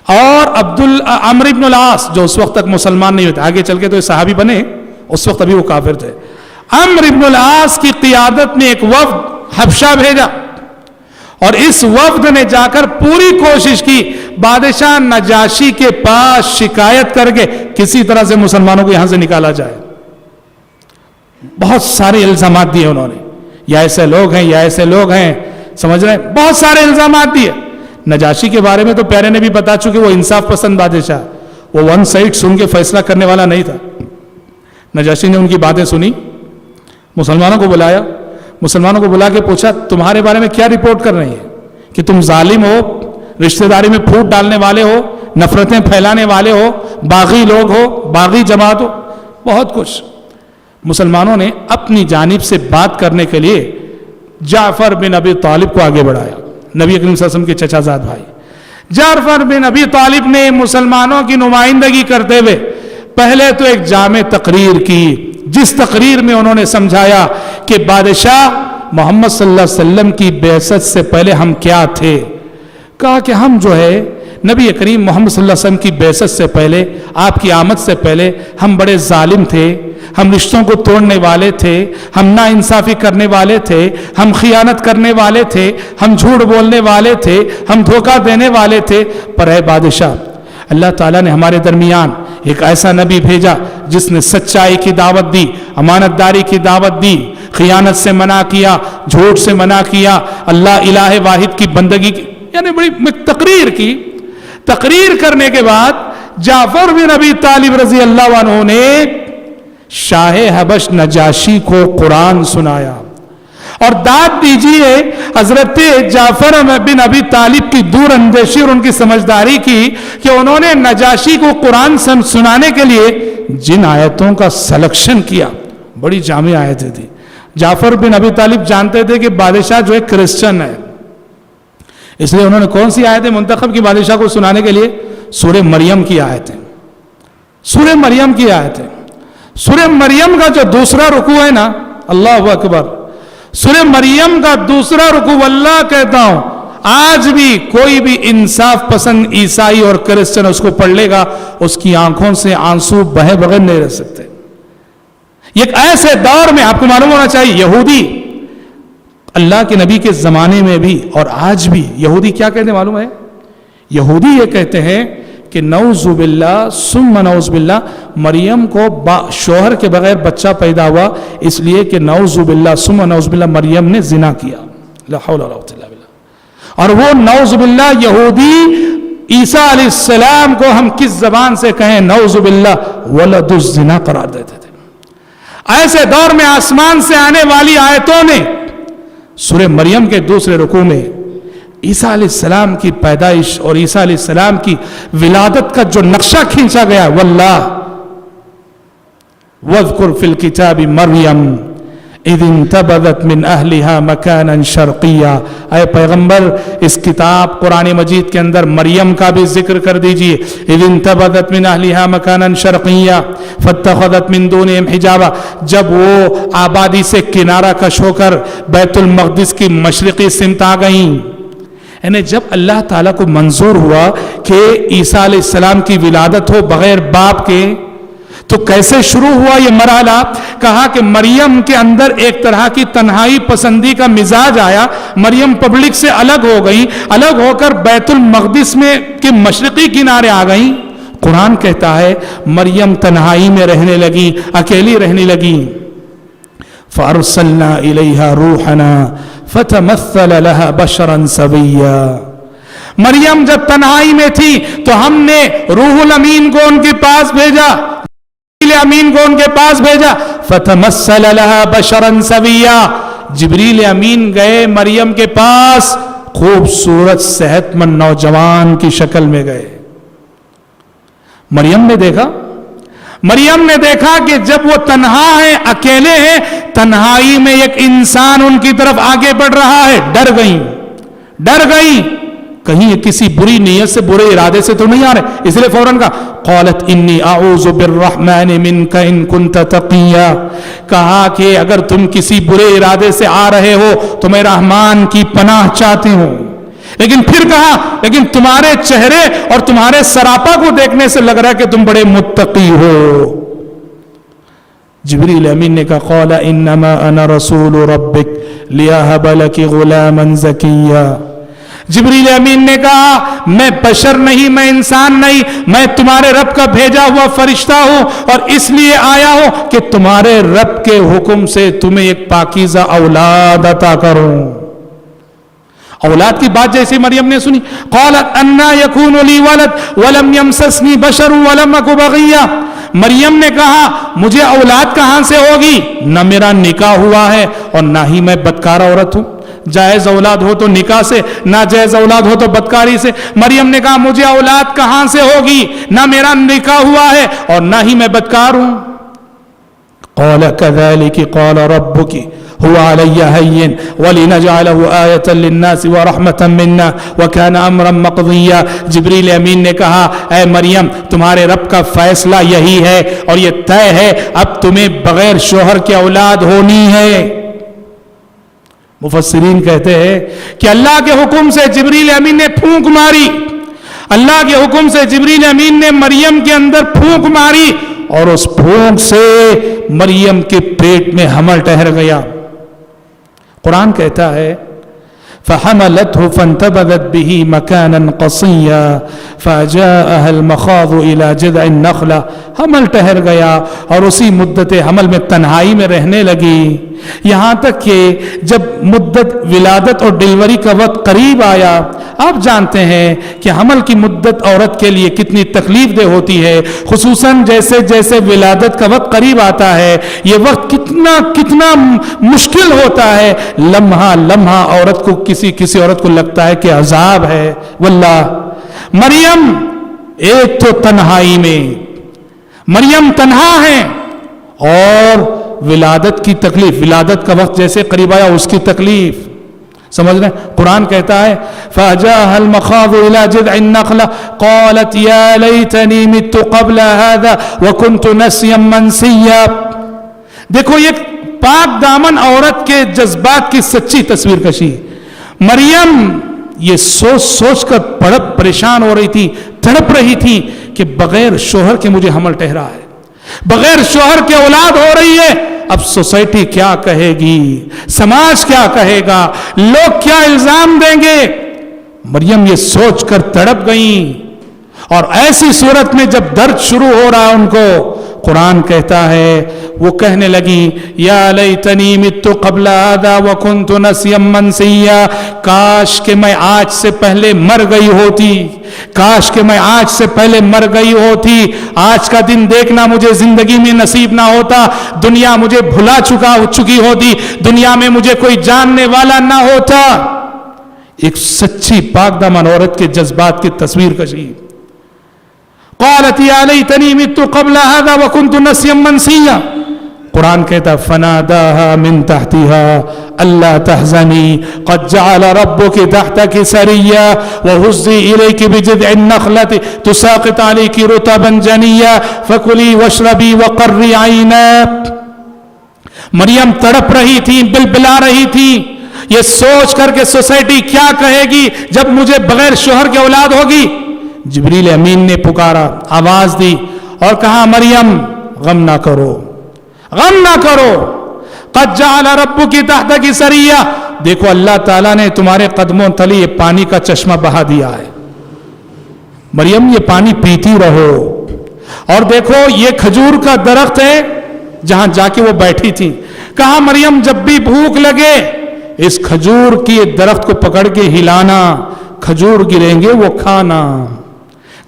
S3: اور عمرو بن العاص جو اس وقت تک مسلمان نہیں ہوتے, آگے چل کے تو یہ صحابی بنے, اس وقت ابھی وہ کافر تھے. عمرو بن العاص کی قیادت میں ایک وفد حبشہ بھیجا, اور اس وفد نے جا کر پوری کوشش کی بادشاہ نجاشی کے پاس شکایت کر کے کسی طرح سے مسلمانوں کو یہاں سے نکالا جائے. بہت سارے الزامات دیے انہوں نے, یا ایسے لوگ ہیں یا ایسے لوگ ہیں, سمجھ رہے ہیں, بہت سارے الزامات دیے. نجاشی کے بارے میں تو پیارے نے بھی بتا چکے, وہ انصاف پسند بادشاہ, وہ ون سائڈ سن کے فیصلہ کرنے والا نہیں تھا. نجاشی نے ان کی باتیں سنی, مسلمانوں کو بلایا, مسلمانوں کو بلا کے پوچھا تمہارے بارے میں کیا رپورٹ کر رہی ہیں کہ تم ظالم ہو, رشتہ داری میں پھوٹ ڈالنے والے ہو, نفرتیں پھیلانے والے ہو, باغی لوگ ہو, باغی جماعت ہو, بہت کچھ. مسلمانوں نے اپنی جانب سے بات کرنے کے لیے جعفر بن ابی طالب کو آگے بڑھایا, نبی اکرم صلی اللہ علیہ وسلم کے چچا زاد بھائی. جعفر بن ابی طالب نے مسلمانوں کی نمائندگی کرتے ہوئے پہلے تو ایک جامع تقریر کی, جس تقریر میں انہوں نے سمجھایا کہ بادشاہ محمد صلی اللہ علیہ وسلم کی بعثت سے پہلے ہم کیا تھے. کہا کہ ہم جو ہے نبی کریم محمد صلی اللہ علیہ وسلم کی بعثت سے پہلے, آپ کی آمد سے پہلے ہم بڑے ظالم تھے, ہم رشتوں کو توڑنے والے تھے, ہم ناانصافی کرنے والے تھے, ہم خیانت کرنے والے تھے, ہم جھوٹ بولنے والے تھے, ہم دھوکہ دینے والے تھے. پر اے بادشاہ, اللہ تعالیٰ نے ہمارے درمیان ایک ایسا نبی بھیجا جس نے سچائی کی دعوت دی, امانت داری کی دعوت دی, خیانت سے منع کیا, جھوٹ سے منع کیا, اللہ الہ واحد کی بندگی کی, یعنی بڑی تقریر کی. تقریر کرنے کے بعد جعفر بن ابی طالب رضی اللہ عنہ نے شاہ حبش نجاشی کو قرآن سنایا. اور داد دیجئے حضرت جعفر بن ابی طالب کی دور اندیشی اور ان کی سمجھداری کی کہ انہوں نے نجاشی کو قرآن سنانے کے لیے جن آیتوں کا سلیکشن کیا, بڑی جامع آیتیں تھی. جعفر بن ابی طالب جانتے تھے کہ بادشاہ جو ہے کرسچن ہے, اس لیے انہوں نے کون سی آیتیں منتخب کی بادشاہ کو سنانے کے لیے؟ سورہ مریم کی آیتیں, سورہ مریم کی آیتیں. سورہ مریم کا جو دوسرا رکوع ہے نا, اللہ اکبر, سورہ مریم کا دوسرا رکوع, اللہ کہتا ہوں آج بھی کوئی بھی انصاف پسند عیسائی اور کرسچن اس کو پڑھ لے گا, اس کی آنکھوں سے آنسو بہے بغیر نہیں رہ سکتے. ایک ایسے دور میں آپ کو معلوم ہونا چاہیے, یہودی اللہ کے نبی کے زمانے میں بھی اور آج بھی یہودی کیا کہتے ہیں معلوم ہے؟ یہودی یہ کہتے ہیں کہ نعوذ باللہ ثم نعوذ باللہ, مریم کو شوہر کے بغیر بچہ پیدا ہوا اس لیے کہ نعوذ باللہ ثم نعوذ باللہ مریم نے زنا کیا. لا حول ولا قوۃ الا باللہ. اور وہ نعوذ باللہ یہودی عیسیٰ علیہ السلام کو ہم کس زبان سے کہیں نعوذ باللہ ولد الزنا قرار دیتے تھے. ایسے دور میں آسمان سے آنے والی آیتوں نے سورہ مریم کے دوسرے رکوع میں عیسیٰ علیہ السلام کی پیدائش اور عیسیٰ علیہ السلام کی ولادت کا جو نقشہ کھینچا گیا, واللہ وَاذْكُرْ فِي الْكِتَابِ مَرْيَمْ اِذْ انْتَبَذَتْ مِنْ أَهْلِهَا مَكَانًا شَرْقِيًّا. اے پیغمبر اس کتاب قرآن مجید کے اندر مریم کا بھی ذکر کر دیجئے. اِذْ انْتَبَذَتْ مِنْ أَهْلِهَا مَكَانًا شَرْقِيًّا فَاتَّخَذَتْ مِنْ دُونِهِمْ حِجَابًا. جب وہ آبادی سے کنارہ کش ہو کر بیت المقدس کی مشرقی سمت آ گئیں, یعنی جب اللہ تعالیٰ کو منظور ہوا کہ عیسیٰ علیہ السلام کی ولادت ہو بغیر باپ کے, تو کیسے شروع ہوا یہ مرحلہ؟ کہا کہ مریم کے اندر ایک طرح کی تنہائی پسندی کا مزاج آیا, مریم پبلک سے الگ ہو گئی, الگ ہو کر بیت المقدس میں کے مشرقی کنارے آ گئیں. قرآن کہتا ہے مریم تنہائی میں رہنے لگی, اکیلی رہنے لگی. فَأَرْسَلْنَا إِلَيْهَا رُوحَنَا فَتَمَثَّلَ لَهَا بَشَرًا سَوِيًّا. مریم جب تنہائی میں تھی تو ہم نے روح الامین کو ان کے پاس بھیجا, جبریل امین کو ان کے پاس بھیجا. فَتَمَثَّلَ لَهَا بَشَرًا سَوِيًّا. جبریل امین گئے مریم کے پاس, خوبصورت صحت مند نوجوان کی شکل میں گئے. مریم نے دیکھا کہ جب وہ تنہا ہیں, اکیلے ہیں, تنہائی میں ایک انسان ان کی طرف آگے بڑھ رہا ہے. ڈر گئیں. کہیں یہ کسی بری نیت سے برے ارادے سے تو نہیں آ رہے، اس لیے فوراً کہا قالت انی اعوذ بالرحمن منک ان کنت تقیا، کہا کہ اگر تم کسی برے ارادے سے آ رہے ہو تو میں رحمان کی پناہ چاہتی ہوں. لیکن پھر کہا لیکن تمہارے چہرے اور تمہارے سراپا کو دیکھنے سے لگ رہا ہے کہ تم بڑے متقی ہو. جبریل امین نے کہا قال انما انا رسول ربک لیہب لک غلاما زکیا. جبریل امین نے کہا میں بشر نہیں، میں انسان نہیں، میں تمہارے رب کا بھیجا ہوا فرشتہ ہوں، اور اس لیے آیا ہوں کہ تمہارے رب کے حکم سے تمہیں ایک پاکیزہ اولاد عطا کروں. اولاد کی بات جیسے مریم نے سنی قالت انا یکون لی ولد ولم یمسسنی بشر ولم اک بغیا. مریم نے کہا مجھے اولاد کہاں سے ہوگی، نہ میرا نکاح ہوا ہے اور نہ ہی میں بدکار عورت ہوں. جائز اولاد ہو تو نکاح سے، ناجائز اولاد ہو تو بدکاری سے. مریم نے کہا مجھے اولاد کہاں سے ہوگی، نہ میرا نکاح ہوا ہے اور نہ ہی میں بدکار ہوں. قال كذلك قال ربك هو علي هين ولنجعله آية للناس ورحمة منا وكان أمرا مقضيا. جبریل امین نے کہا اے مریم تمہارے رب کا فیصلہ یہی ہے اور یہ طے ہے، اب تمہیں بغیر شوہر کے اولاد ہونی ہے. مفسرین کہتے ہیں کہ اللہ کے حکم سے جبریل امین نے پھونک ماری، اللہ کے حکم سے جبریل امین نے مریم کے اندر پھونک ماری اور اس پھونک سے مریم کے پیٹ میں حمل ٹھہر گیا. قرآن کہتا ہے فحملته فانتبذت به مكانا قصيا فجاءها المخاض الى جذع النخلة. حمل ٹھہر گیا اور اسی مدت حمل میں تنہائی میں رہنے لگی، یہاں تک کہ جب مدت ولادت اور ڈیلیوری کا وقت قریب آیا. آپ جانتے ہیں کہ حمل کی مدت عورت کے لیے کتنی تکلیف دہ ہوتی ہے، خصوصاً جیسے جیسے ولادت کا وقت قریب آتا ہے یہ وقت کتنا مشکل ہوتا ہے. لمحہ لمحہ عورت کو کسی عورت کو لگتا ہے کہ عذاب ہے. واللہ مریم ایک تو تنہائی میں، مریم تنہا ہے، اور ولادت کی تکلیف، ولادت کا وقت جیسے قریب آیا اس کی تکلیف سمجھ رہے ہیں. قرآن کہتا ہے فَأَجَاهَا الْمَخَاضُ إِلَى جِذْعِ النَّخْلَةِ قَالَتْ يَا لَيْتَنِي مِتُّ قَبْلَ هَذَا وَكُنْتُ نَسْيًا مَنْسِيًّا. دیکھو یہ پاک دامن عورت کے جذبات کی سچی تصویر کشی. مریم یہ سوچ سوچ کر بڑا پریشان ہو رہی تھی، تڑپ رہی تھی کہ بغیر شوہر کے مجھے حمل ٹھہرا ہے، بغیر شوہر کے اولاد ہو رہی ہے. اب سوسائٹی کیا کہے گی، سماج کیا کہے گا، لوگ کیا الزام دیں گے. مریم یہ سوچ کر تڑپ گئیں، اور ایسی صورت میں جب درد شروع ہو رہا ان کو، قرآن کہتا ہے وہ کہنے لگی یا لیتنی مت قبل هذا وکنت نسیا منسیا. کاش کہ میں آج سے پہلے مر گئی ہوتی، کاش کہ میں آج سے پہلے مر گئی ہوتی، آج کا دن دیکھنا مجھے زندگی میں نصیب نہ ہوتا، دنیا مجھے بھلا چکی ہوتی، دنیا میں مجھے کوئی جاننے والا نہ ہوتا. ایک سچی پاک دامن عورت کے جذبات کی تصویر کشی. قالت یا لیتنی مت قبل هذا وکنت نسیا منسیا. قرآن کہتا فناداها من تحتها الا تحزني قد جعل ربك تحتك سريا وهزي اليك بجذع النخلة تساقط عليك رطبا جنيا فكلي واشربي وقري عينا. مریم تڑپ رہی تھی، بلبلا رہی تھی، یہ سوچ کر کے سوسائٹی کیا کہے گی جب مجھے بغیر شوہر کے اولاد ہوگی. جبریل امین نے پکارا، آواز دی اور کہا مریم غم نہ کرو، غم نہ کرو، قد جعل ربک تحتک سریا. دیکھو اللہ تعالیٰ نے تمہارے قدموں تلے یہ پانی کا چشمہ بہا دیا ہے، مریم یہ پانی پیتی رہو. اور دیکھو یہ کھجور کا درخت ہے جہاں جا کے وہ بیٹھی تھی. کہا مریم جب بھی بھوک لگے اس کھجور کی درخت کو پکڑ کے ہلانا، کھجور گریں گے وہ کھانا.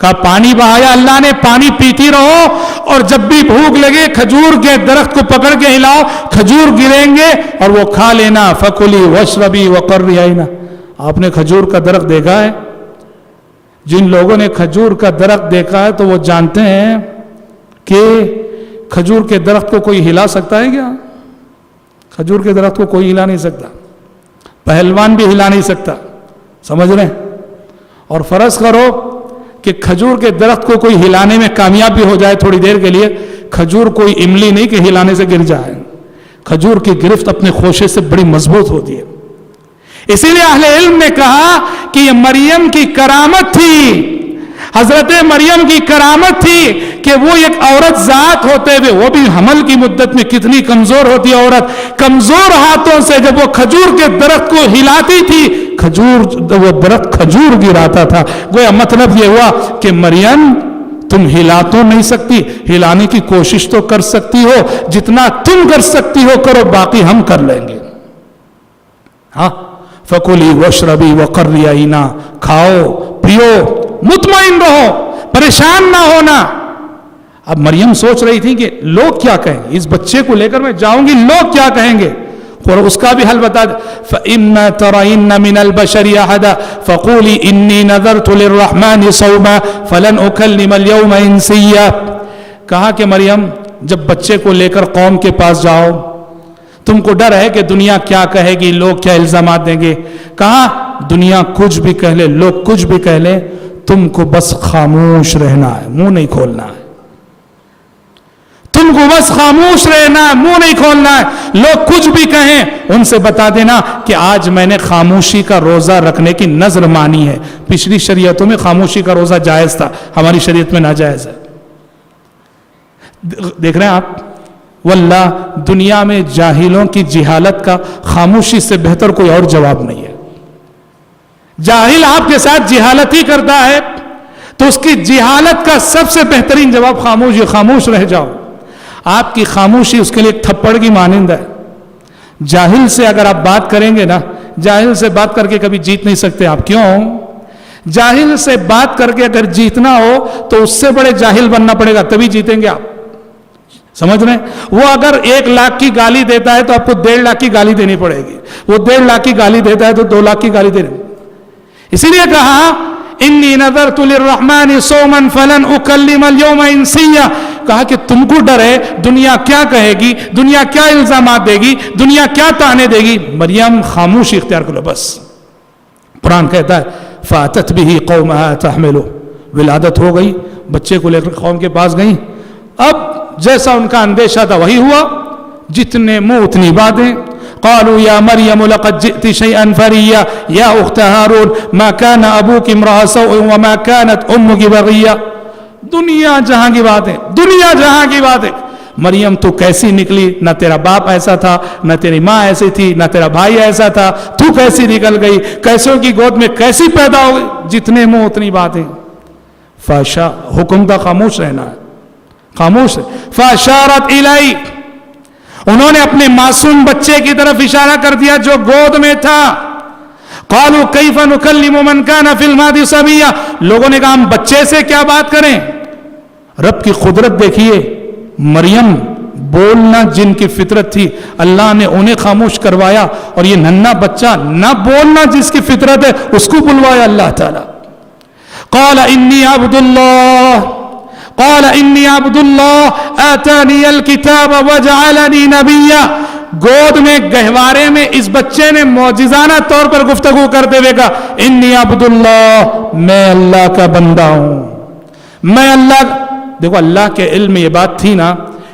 S3: کہا پانی بہایا اللہ نے، پانی پیتی رہو، اور جب بھی بھوک لگے کھجور کے درخت کو پکڑ کے ہلاؤ، کھجور گریں گے اور وہ کھا لینا. فکلی واشربی وقرری عینا. آپ نے کھجور کا درخت دیکھا ہے؟ جن لوگوں نے کھجور کا درخت دیکھا ہے تو وہ جانتے ہیں کہ کھجور کے درخت کو کوئی ہلا سکتا ہے کیا؟ کھجور کے درخت کو کوئی ہلا نہیں سکتا، پہلوان بھی ہلا نہیں سکتا. سمجھ رہے ہیں؟ اور فرض کرو کہ کھجور کے درخت کو کوئی ہلانے میں کامیاب بھی ہو جائے تھوڑی دیر کے لیے، کھجور کوئی املی نہیں کہ ہلانے سے گر جائے، کھجور کی گرفت اپنے خوشے سے بڑی مضبوط ہوتی ہے۔ اسی لیے اہل علم نے کہا کہ یہ مریم کی کرامت تھی، حضرت مریم کی کرامت تھی کہ وہ ایک عورت ذات ہوتے ہوئے، وہ بھی حمل کی مدت میں کتنی کمزور ہوتی ہے عورت، کمزور ہاتھوں سے جب وہ کھجور کے درخت کو ہلاتی تھی، وہ درخت کھجور گراتا تھا۔ گویا مطلب یہ ہوا کہ مریم تم ہلا تو نہیں سکتی، ہلانے کی کوشش تو کر سکتی ہو، جتنا تم کر سکتی ہو کرو، باقی ہم کر لیں گے۔ ہاں، فَكُلِي وَاشْرَبِي وَقَرِّي عَيْنًا، کھاؤ پیو مطمئن رہو، پریشان نہ ہونا۔ اب مریم سوچ رہی تھی کہ لوگ کیا کہیں گے، اس بچے کو لے کر میں جاؤں گی، لوگ کیا کہیں گے، اور اس کا بھی حل بتا دے۔ فَإِمَّا تَرَيِنَّ مِنَ الْبَشَرِ أَحَدًا فَقُولِي إِنِّي نَذَرْتُ لِلرَّحْمَنِ صَوْمًا فَلَنْ أُكَلِّمَ الْيَوْمَ إِنسِيًّا۔ کہا کہ مریم جب بچے کو لے کر قوم کے پاس جاؤ، تم کو ڈر ہے کہ دنیا کیا کہے گی، لوگ کیا الزامات دیں گے، کہا دنیا کچھ بھی کہہ لے، لوگ کچھ بھی کہہ لے، تم کو بس خاموش رہنا ہے، منہ نہیں کھولنا ہے، تم کو بس خاموش رہنا ہے، منہ نہیں کھولنا ہے، لوگ کچھ بھی کہیں ان سے بتا دینا کہ آج میں نے خاموشی کا روزہ رکھنے کی نذر مانی ہے۔ پچھلی شریعتوں میں خاموشی کا روزہ جائز تھا، ہماری شریعت میں ناجائز ہے۔ دیکھ رہے ہیں آپ، واللہ دنیا میں جاہلوں کی جہالت کا خاموشی سے بہتر کوئی اور جواب نہیں ہے۔ جاہل آپ کے ساتھ جہالت ہی کرتا ہے تو اس کی جہالت کا سب سے بہترین جواب خاموش رہ جاؤ۔ آپ کی خاموشی اس کے لیے ایک تھپڑ کی مانند ہے۔ جاہل سے اگر آپ بات کریں گے نا، جاہل سے بات کر کے کبھی جیت نہیں سکتے آپ۔ کیوں؟ جاہل سے بات کر کے اگر جیتنا ہو تو اس سے بڑے جاہل بننا پڑے گا، تبھی جیتیں گے آپ۔ سمجھ رہے ہیں؟ وہ اگر 1 لاکھ کی گالی دیتا ہے تو آپ کو 1.5 لاکھ کی گالی دینی پڑے گی، وہ 1.5 لاکھ کی گالی دیتا ہے تو 2 لاکھ کی گالی دینی پڑے گی۔ اسی لیے کہا انی نذرت للرحمن صوما فلن اکلم اليوم انسیا، کہا کہ تم کو ڈر ہے دنیا کیا کہے گی، دنیا کیا الزامات دے گی، دنیا کیا تانے دے گی، مریم خاموشی اختیار کرو بس۔ قرآن کہتا ہے فاتت به قومها تحملو، ولادت ہو گئی، بچے کو لے کر قوم کے پاس گئی، اب جیسا ان کا اندیشہ تھا وہی ہوا، جتنے منہ اتنی باتیں۔ قالوا يا مريم لقد جئت شيئا فريا يا اخت هارون ما كان ابوك امرأ سوء وما كانت امك بغيا۔ دنیا جہاں کی باتیں، دنیا جہاں کی باتیں، مریم تو کیسی نکلی، نہ تیرا باپ ایسا تھا، نہ تیری ماں ایسی تھی، نہ تیرا بھائی ایسا تھا، تو کیسی نکل گئی، کیسوں کی گود میں کیسی پیدا ہو گئی، جتنے منہ اتنی باتیں۔ فاشا، حکم تھا خاموش رہنا ہے، خاموش ہے۔ فاشارت الی، انہوں نے اپنے معصوم بچے کی طرف اشارہ کر دیا جو گود میں تھا۔ قالوا کیف نکلم من کان فی المہد صبیا، لوگوں نے کہا ہم بچے سے کیا بات کریں۔ رب کی قدرت دیکھیے، مریم بولنا جن کی فطرت تھی اللہ نے انہیں خاموش کروایا، اور یہ ننھا بچہ نہ بولنا جس کی فطرت ہے اس کو بلوایا اللہ تعالی۔ قال انی عبد اللہ، قال انی عبد اللہ آتانی الکتاب وجعلنی نبیا، گود میں گہوارے میں اس بچے نے معجزانہ طور پر گفتگو کرتے ہوئے کہا انی عبد اللہ، میں اللہ کا بندہ ہوں، میں اللہ۔ دیکھو اللہ کے علم میں یہ بات تھی نا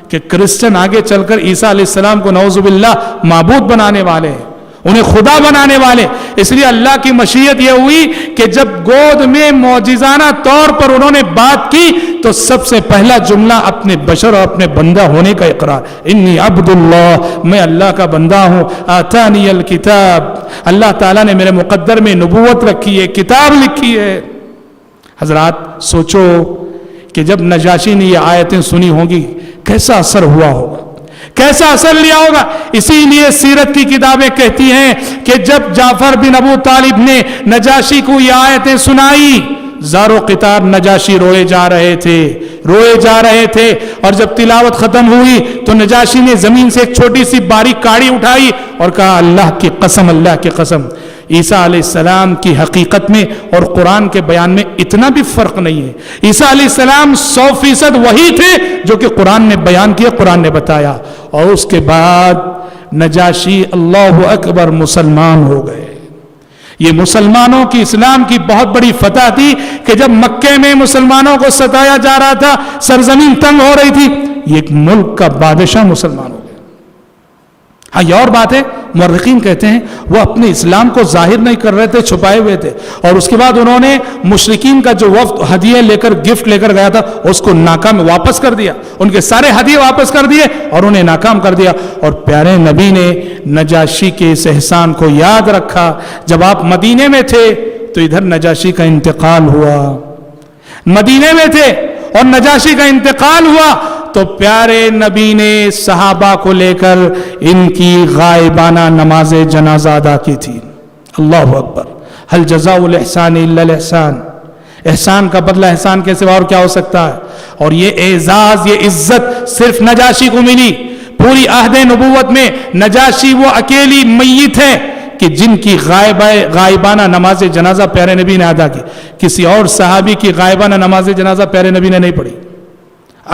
S3: کہ کرسچن آگے چل کر عیسیٰ علیہ السلام کو نعوذ باللہ معبود بنانے والے ہیں، انہیں خدا بنانے والے، اس لیے اللہ کی مشیت یہ ہوئی کہ جب گود میں معجزانہ طور پر انہوں نے بات کی تو سب سے پہلا جملہ اپنے بشر اور اپنے بندہ ہونے کا اقرار، انی عبد اللہ، میں اللہ کا بندہ ہوں، آتانی الکتاب، اللہ تعالیٰ نے میرے مقدر میں نبوت رکھی ہے، کتاب لکھی ہے۔ حضرات سوچو کہ جب نجاشی نے یہ آیتیں سنی ہوں گی کیسا اثر ہوا ہوگا، کیسا اثر لیا ہوگا۔ اسی لیے سیرت کی کتابیں کہتی ہیں کہ جب جعفر بن ابو طالب نے نجاشی کو یہ آیتیں سنائی، زارو قطار نجاشی روئے جا رہے تھے، روئے جا رہے تھے، اور جب تلاوت ختم ہوئی تو نجاشی نے زمین سے ایک چھوٹی سی باریک کاڑی اٹھائی اور کہا اللہ کی قسم، اللہ کی قسم، عیسیٰ علیہ السلام کی حقیقت میں اور قرآن کے بیان میں اتنا بھی فرق نہیں ہے۔ عیسیٰ علیہ السلام 100% وہی تھے جو کہ قرآن نے بیان کیا، قرآن نے بتایا، اور اس کے بعد نجاشی اللہ اکبر مسلمان ہو گئے۔ یہ مسلمانوں کی اسلام کی بہت بڑی فتح تھی کہ جب مکے میں مسلمانوں کو ستایا جا رہا تھا، سرزمین تنگ ہو رہی تھی، یہ ایک ملک کا بادشاہ مسلمان ہو گیا۔ ہاں یہ اور بات ہے، مورخین کہتے ہیں وہ اپنے اسلام کو ظاہر نہیں کر رہے تھے، چھپائے ہوئے تھے، اور اس کے بعد انہوں نے مشرکین کا جو وفد ہدیے لے کر گفٹ لے کر گیا تھا اس کو ناکام واپس کر دیا، ان کے سارے ہدیے واپس کر دیے اور انہیں ناکام کر دیا۔ اور پیارے نبی نے نجاشی کے اس احسان کو یاد رکھا۔ جب آپ مدینے میں تھے تو ادھر نجاشی کا انتقال ہوا، مدینے میں تھے اور نجاشی کا انتقال ہوا تو پیارے نبی نے صحابہ کو لے کر ان کی غائبانہ نماز جنازہ ادا کی تھی۔ اللہ اکبر، هل جزاء الاحسان الا الاحسان، احسان کا بدلہ احسان کے سوا اور کیا ہو سکتا ہے؟ اور یہ اعزاز، یہ عزت صرف نجاشی کو ملی۔ پوری عہد نبوت میں نجاشی وہ اکیلی میت ہے کہ جن کی غائبانہ نماز جنازہ پیارے نبی نے ادا کی، کسی اور صحابی کی غائبانہ نماز جنازہ پیارے نبی نے نہیں پڑھی،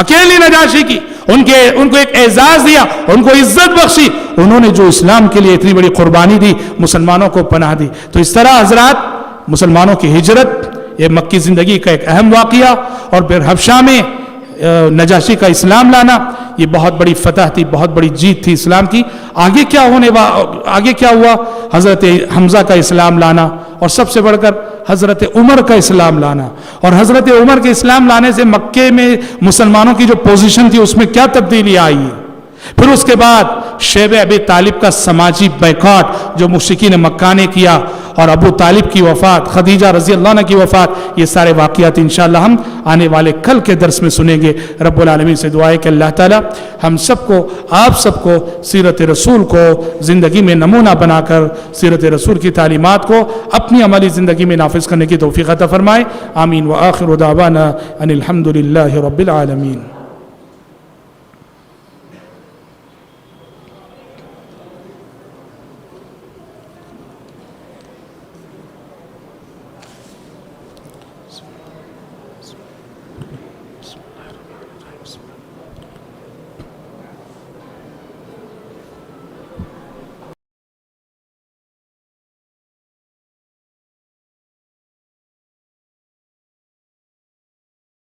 S3: اکیلی نجاشی کی۔ ان کو ایک اعزاز دیا، ان کو عزت بخشی، انہوں نے جو اسلام کے لیے اتنی بڑی قربانی دی، مسلمانوں کو پناہ دی۔ تو اس طرح حضرات مسلمانوں کی ہجرت، یہ مکی زندگی کا ایک اہم واقعہ، اور پھر حبشہ میں نجاشی کا اسلام لانا، یہ بہت بڑی فتح تھی، بہت بڑی جیت تھی اسلام کی۔ آگے کیا ہوا؟ حضرت حمزہ کا اسلام لانا، اور سب سے بڑھ کر حضرت عمر کا اسلام لانا۔ اور حضرت عمر کے اسلام لانے سے مکے میں مسلمانوں کی جو پوزیشن تھی اس میں کیا تبدیلی آئی۔ پھر اس کے بعد شیب ابی طالب کا سماجی بیکاٹ جو مشرکین مکہ نے کیا، اور ابو طالب کی وفات، خدیجہ رضی اللہ عنہ کی وفات، یہ سارے واقعات انشاءاللہ ہم آنے والے کل کے درس میں سنیں گے۔ رب العالمین سے دعا ہے کہ اللہ تعالی ہم سب کو، آپ سب کو سیرت رسول کو زندگی میں نمونہ بنا کر سیرت رسول کی تعلیمات کو اپنی عملی زندگی میں نافذ کرنے کی توفیق عطا فرمائے۔ آمین۔ وآخر دعوانا ان الحمد للہ رب العالمین۔